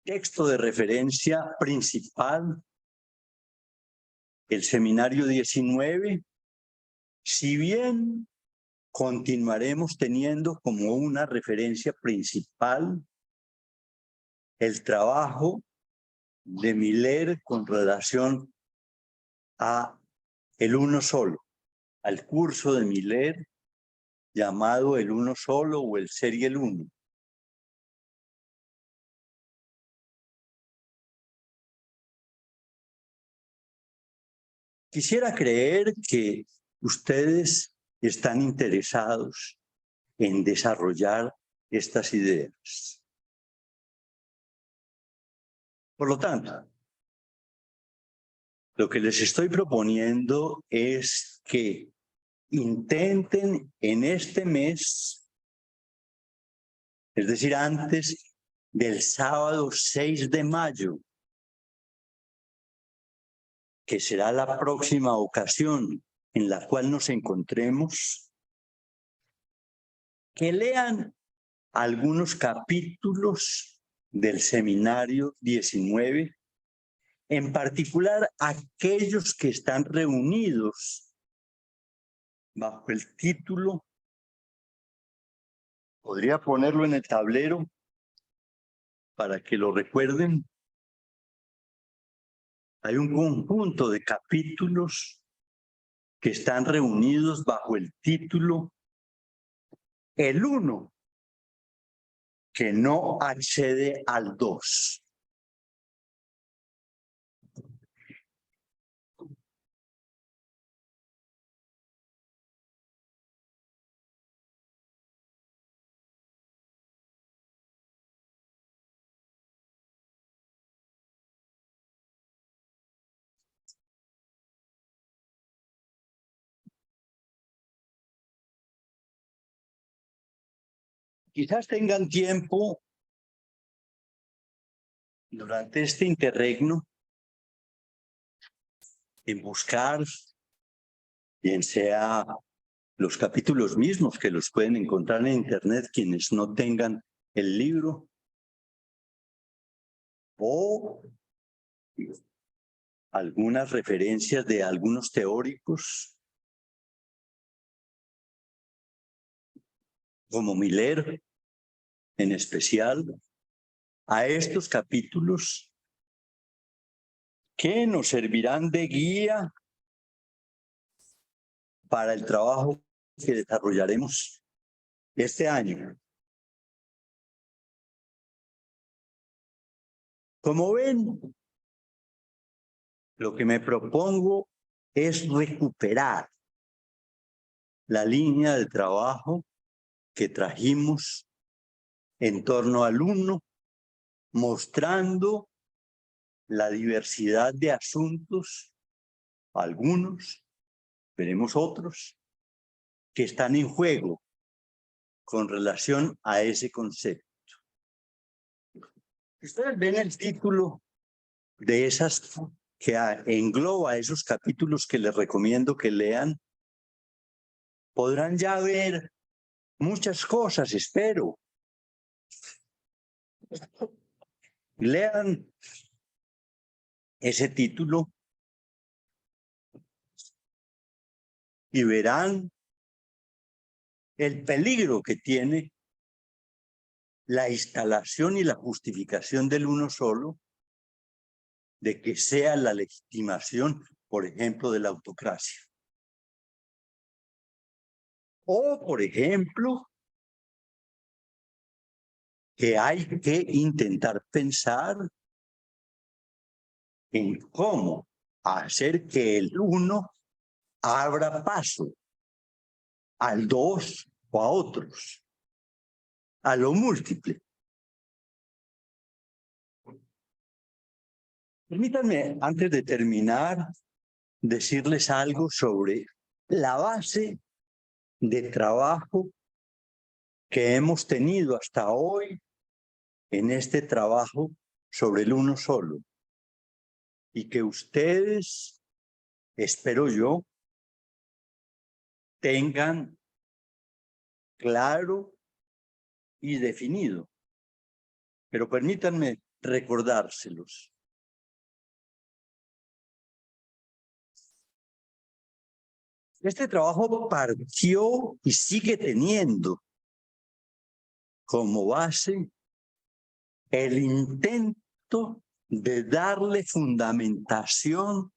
texto de referencia principal el seminario 19, si bien continuaremos teniendo como una referencia principal el trabajo de Miller con relación a el uno solo, al curso de Miller llamado el uno solo o el ser y el uno. Quisiera creer que ustedes están interesados en desarrollar estas ideas. Por lo tanto, lo que les estoy proponiendo es que intenten en este mes, es decir, antes del sábado 6 de mayo, que será la próxima ocasión en la cual nos encontremos, que lean algunos capítulos del seminario 19, en particular aquellos que están reunidos bajo el título, podría ponerlo en el tablero para que lo recuerden. Hay un conjunto de capítulos que están reunidos bajo el título El uno que no accede al dos. Quizás tengan tiempo durante este interregno en buscar, bien sea los capítulos mismos que los pueden encontrar en internet quienes no tengan el libro, o algunas referencias de algunos teóricos como Miller en especial, a estos capítulos que nos servirán de guía para el trabajo que desarrollaremos este año. Como ven, lo que me propongo es recuperar la línea de trabajo que trajimos en torno al uno, mostrando la diversidad de asuntos, algunos, veremos otros, que están en juego con relación a ese concepto. Ustedes ven el título de esas que engloba esos capítulos que les recomiendo que lean. podrán ya ver muchas cosas, espero. Lean ese título y verán el peligro que tiene la instalación y la justificación del uno solo, de que sea la legitimación, por ejemplo, de la autocracia. O, por ejemplo, que hay que intentar pensar en cómo hacer que el uno abra paso al dos o a otros, a lo múltiple. Permítanme, antes de terminar, decirles algo sobre la base de trabajo que hemos tenido hasta hoy en este trabajo sobre el uno solo, y que ustedes, espero yo, tengan claro y definido. Pero permítanme recordárselos. Este trabajo partió y sigue teniendo como base el intento de darle fundamentación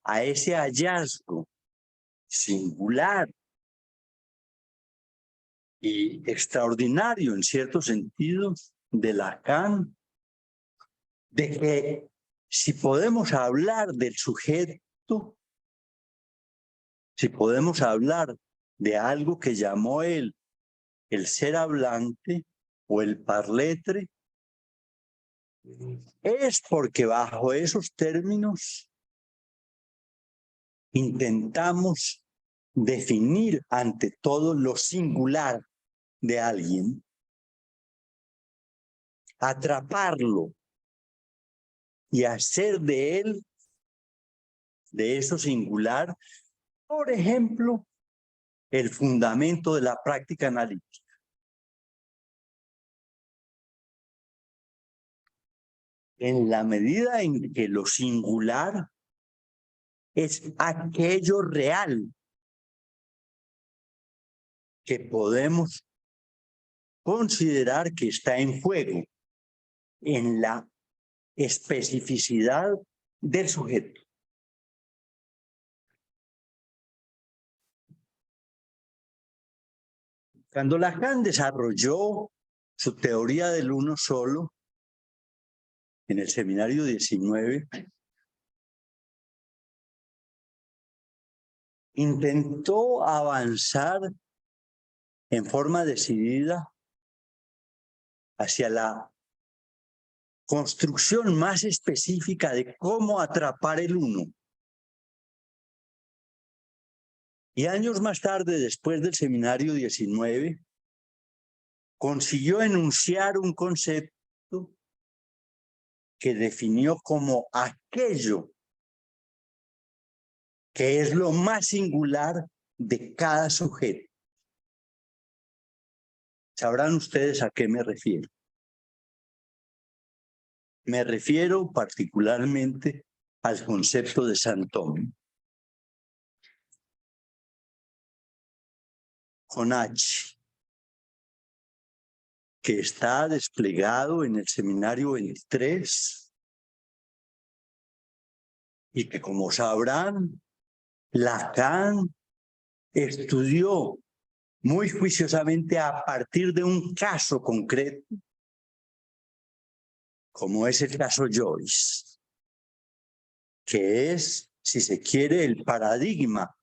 a ese hallazgo singular y extraordinario en cierto sentido de Lacan, de que si podemos hablar del sujeto, si podemos hablar de algo que llamó él el ser hablante o el parletre, es porque bajo esos términos intentamos definir ante todo lo singular de alguien, atraparlo y hacer de él, de eso singular, por ejemplo, el fundamento de la práctica analítica. En la medida en que lo singular es aquello real que podemos considerar que está en juego en la especificidad del sujeto. Cuando Lacan desarrolló su teoría del uno solo en el seminario 19, intentó avanzar en forma decidida hacia la construcción más específica de cómo atrapar el uno. Y años más tarde, después del seminario 19, consiguió enunciar un concepto que definió como aquello que es lo más singular de cada sujeto. Sabrán ustedes a qué me refiero. Me refiero particularmente al concepto de Saint-Thomas, con H, que está desplegado en el seminario 23 y que, como sabrán, Lacan estudió muy juiciosamente a partir de un caso concreto, como es el caso Joyce, que es, si se quiere, el paradigma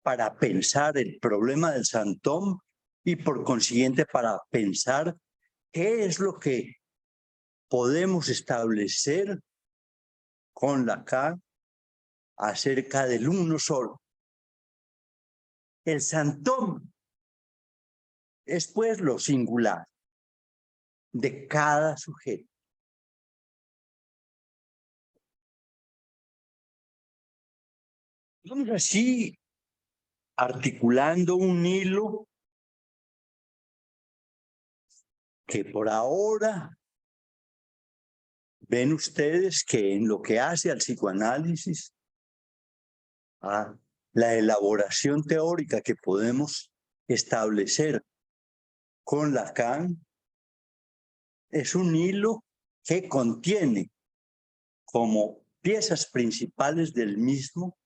para pensar el problema del Saint-Thomas y por consiguiente para pensar qué es lo que podemos establecer con Lacan acerca del uno solo. El Saint-Thomas es pues lo singular de cada sujeto. Vamos así articulando un hilo que por ahora ven ustedes que en lo que hace al psicoanálisis, a la elaboración teórica que podemos establecer con Lacan, es un hilo que contiene como piezas principales del mismo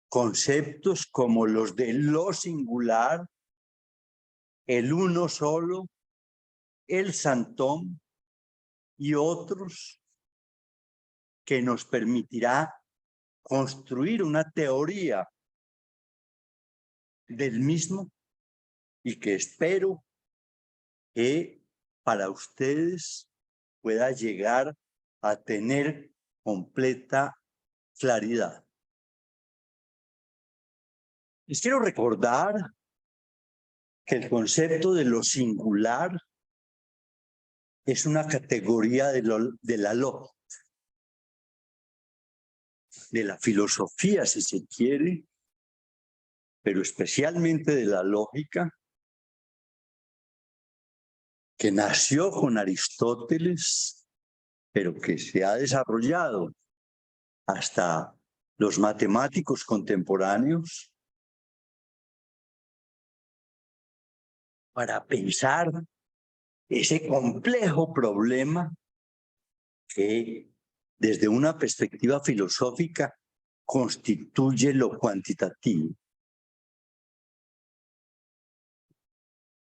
conceptos como los de lo singular, el uno solo, el santón y otros que nos permitirá construir una teoría del mismo y que espero que para ustedes pueda llegar a tener completa claridad. Les quiero recordar que el concepto de lo singular es una categoría de la lógica, de la filosofía, si se quiere, pero especialmente de la lógica, que nació con Aristóteles, pero que se ha desarrollado hasta los matemáticos contemporáneos para pensar ese complejo problema que desde una perspectiva filosófica constituye lo cuantitativo.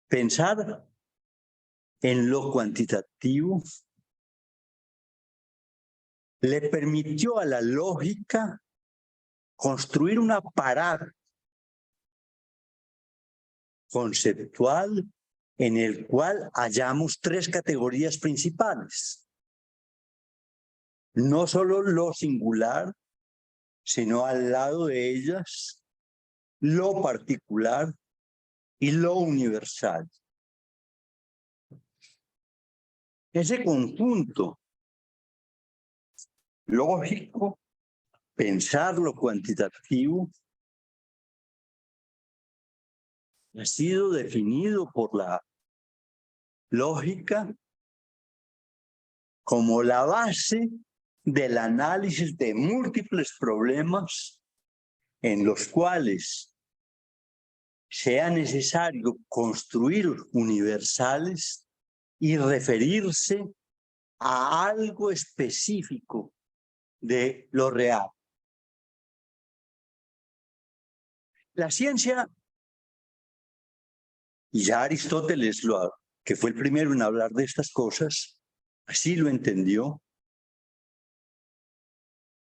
Pensar en lo cuantitativo le permitió a la lógica construir un aparato conceptual en el cual hallamos tres categorías principales. No solo lo singular, sino al lado de ellas lo particular y lo universal. Ese conjunto lógico, pensar lo cuantitativo, ha sido definido por la lógica como la base del análisis de múltiples problemas en los cuales sea necesario construir universales y referirse a algo específico de lo real. La ciencia, y ya Aristóteles, que fue el primero en hablar de estas cosas, así lo entendió,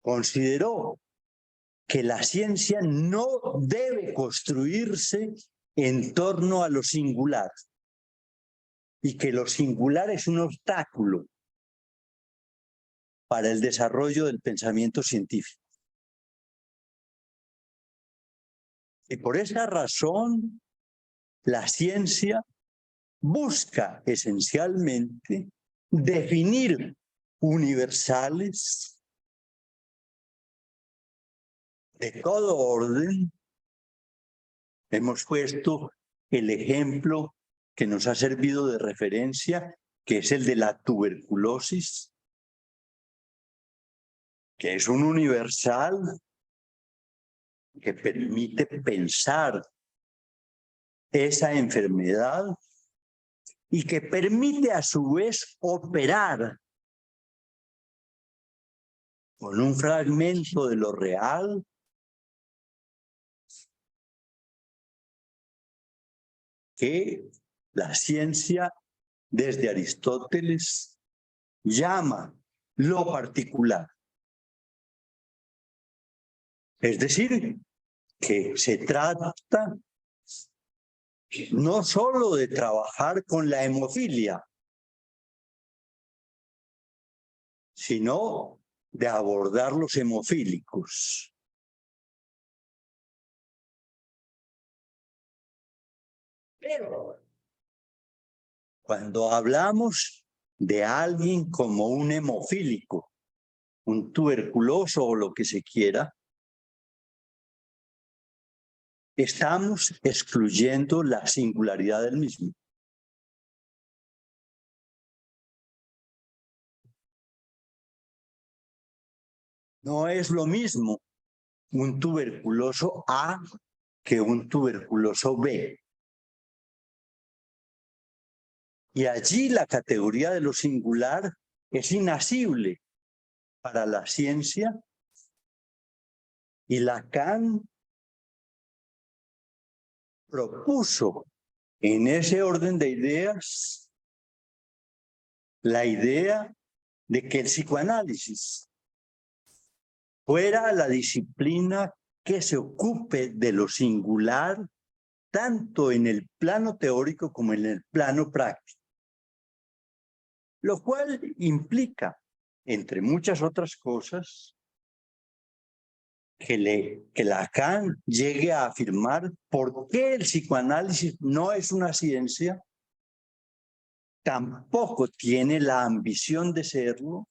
consideró que la ciencia no debe construirse en torno a lo singular y que lo singular es un obstáculo para el desarrollo del pensamiento científico. Y por esa razón, la ciencia busca esencialmente definir universales de todo orden. Hemos puesto el ejemplo que nos ha servido de referencia, que es el de la tuberculosis, que es un universal que permite pensar esa enfermedad y que permite a su vez operar con un fragmento de lo real que la ciencia desde Aristóteles llama lo particular. Es decir, que se trata no solo de trabajar con la hemofilia, sino de abordar los hemofílicos. Pero cuando hablamos de alguien como un hemofílico, un tuberculoso o lo que se quiera, estamos excluyendo la singularidad del mismo. No es lo mismo un tuberculoso A que un tuberculoso B. Y allí la categoría de lo singular es inasible para la ciencia, y Lacan propuso en ese orden de ideas la idea de que el psicoanálisis fuera la disciplina que se ocupe de lo singular tanto en el plano teórico como en el plano práctico, lo cual implica, entre muchas otras cosas, que Lacan llegue a afirmar por qué el psicoanálisis no es una ciencia, tampoco tiene la ambición de serlo,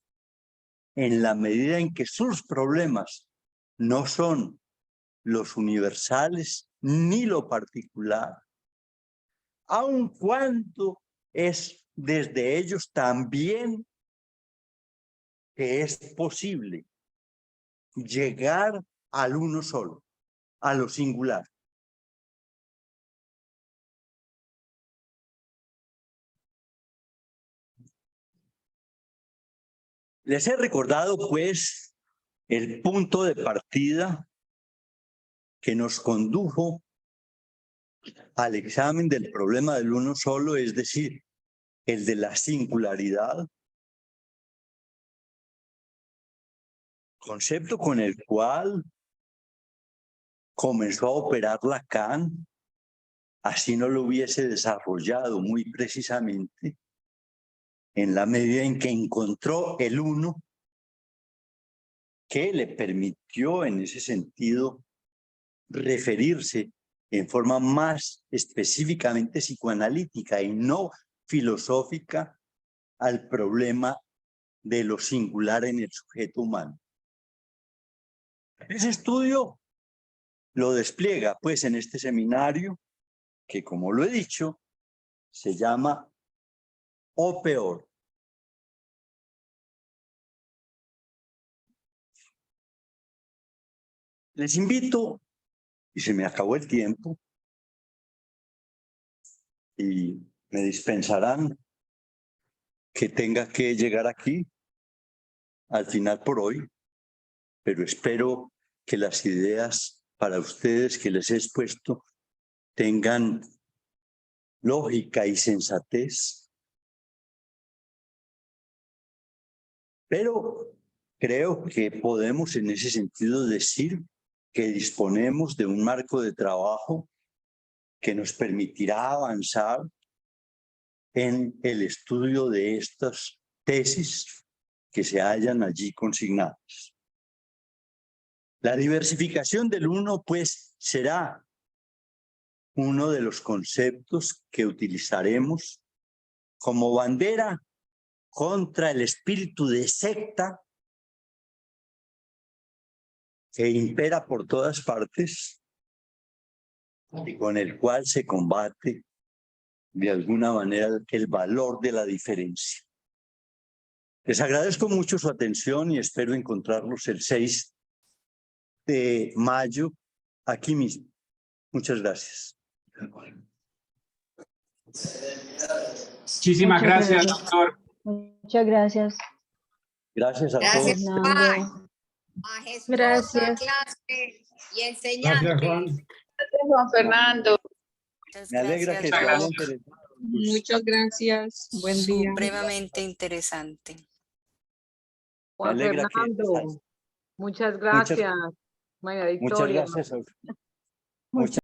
en la medida en que sus problemas no son los universales ni lo particular, aun cuando es desde ellos también que es posible llegar al uno solo, a lo singular. Les he recordado, pues, el punto de partida que nos condujo al examen del problema del uno solo, es decir, el de la singularidad, concepto con el cual comenzó a operar Lacan, así no lo hubiese desarrollado muy precisamente, en la medida en que encontró el uno que le permitió en ese sentido referirse en forma más específicamente psicoanalítica y no filosófica al problema de lo singular en el sujeto humano. Ese estudio lo despliega pues en este seminario que, como lo he dicho, se llama O Peor. Les invito, y se me acabó el tiempo, y me dispensarán que tenga que llegar aquí al final por hoy, pero espero que las ideas para ustedes que les he expuesto tengan lógica y sensatez. Pero creo que podemos en ese sentido decir que disponemos de un marco de trabajo que nos permitirá avanzar en el estudio de estas tesis que se hallan allí consignadas. La diversificación del uno, pues, será uno de los conceptos que utilizaremos como bandera contra el espíritu de secta que impera por todas partes y con el cual se combate de alguna manera el valor de la diferencia. Les agradezco mucho su atención y espero encontrarlos el 6 de mayo aquí mismo. Muchas gracias. Muchísimas gracias, doctor. Muchas gracias. Gracias a Gracias, todos. Juan. Majestuosa Gracias. clase y enseñante. Gracias, Juan. Gracias, Juan Fernando. Muchas Me alegra que gracias, se Juan. hayan interesado. Muchas gracias. Buen día. Supremamente interesante. Me Juan alegra que Fernando, muchas gracias. María muchas Victoria. gracias a usted.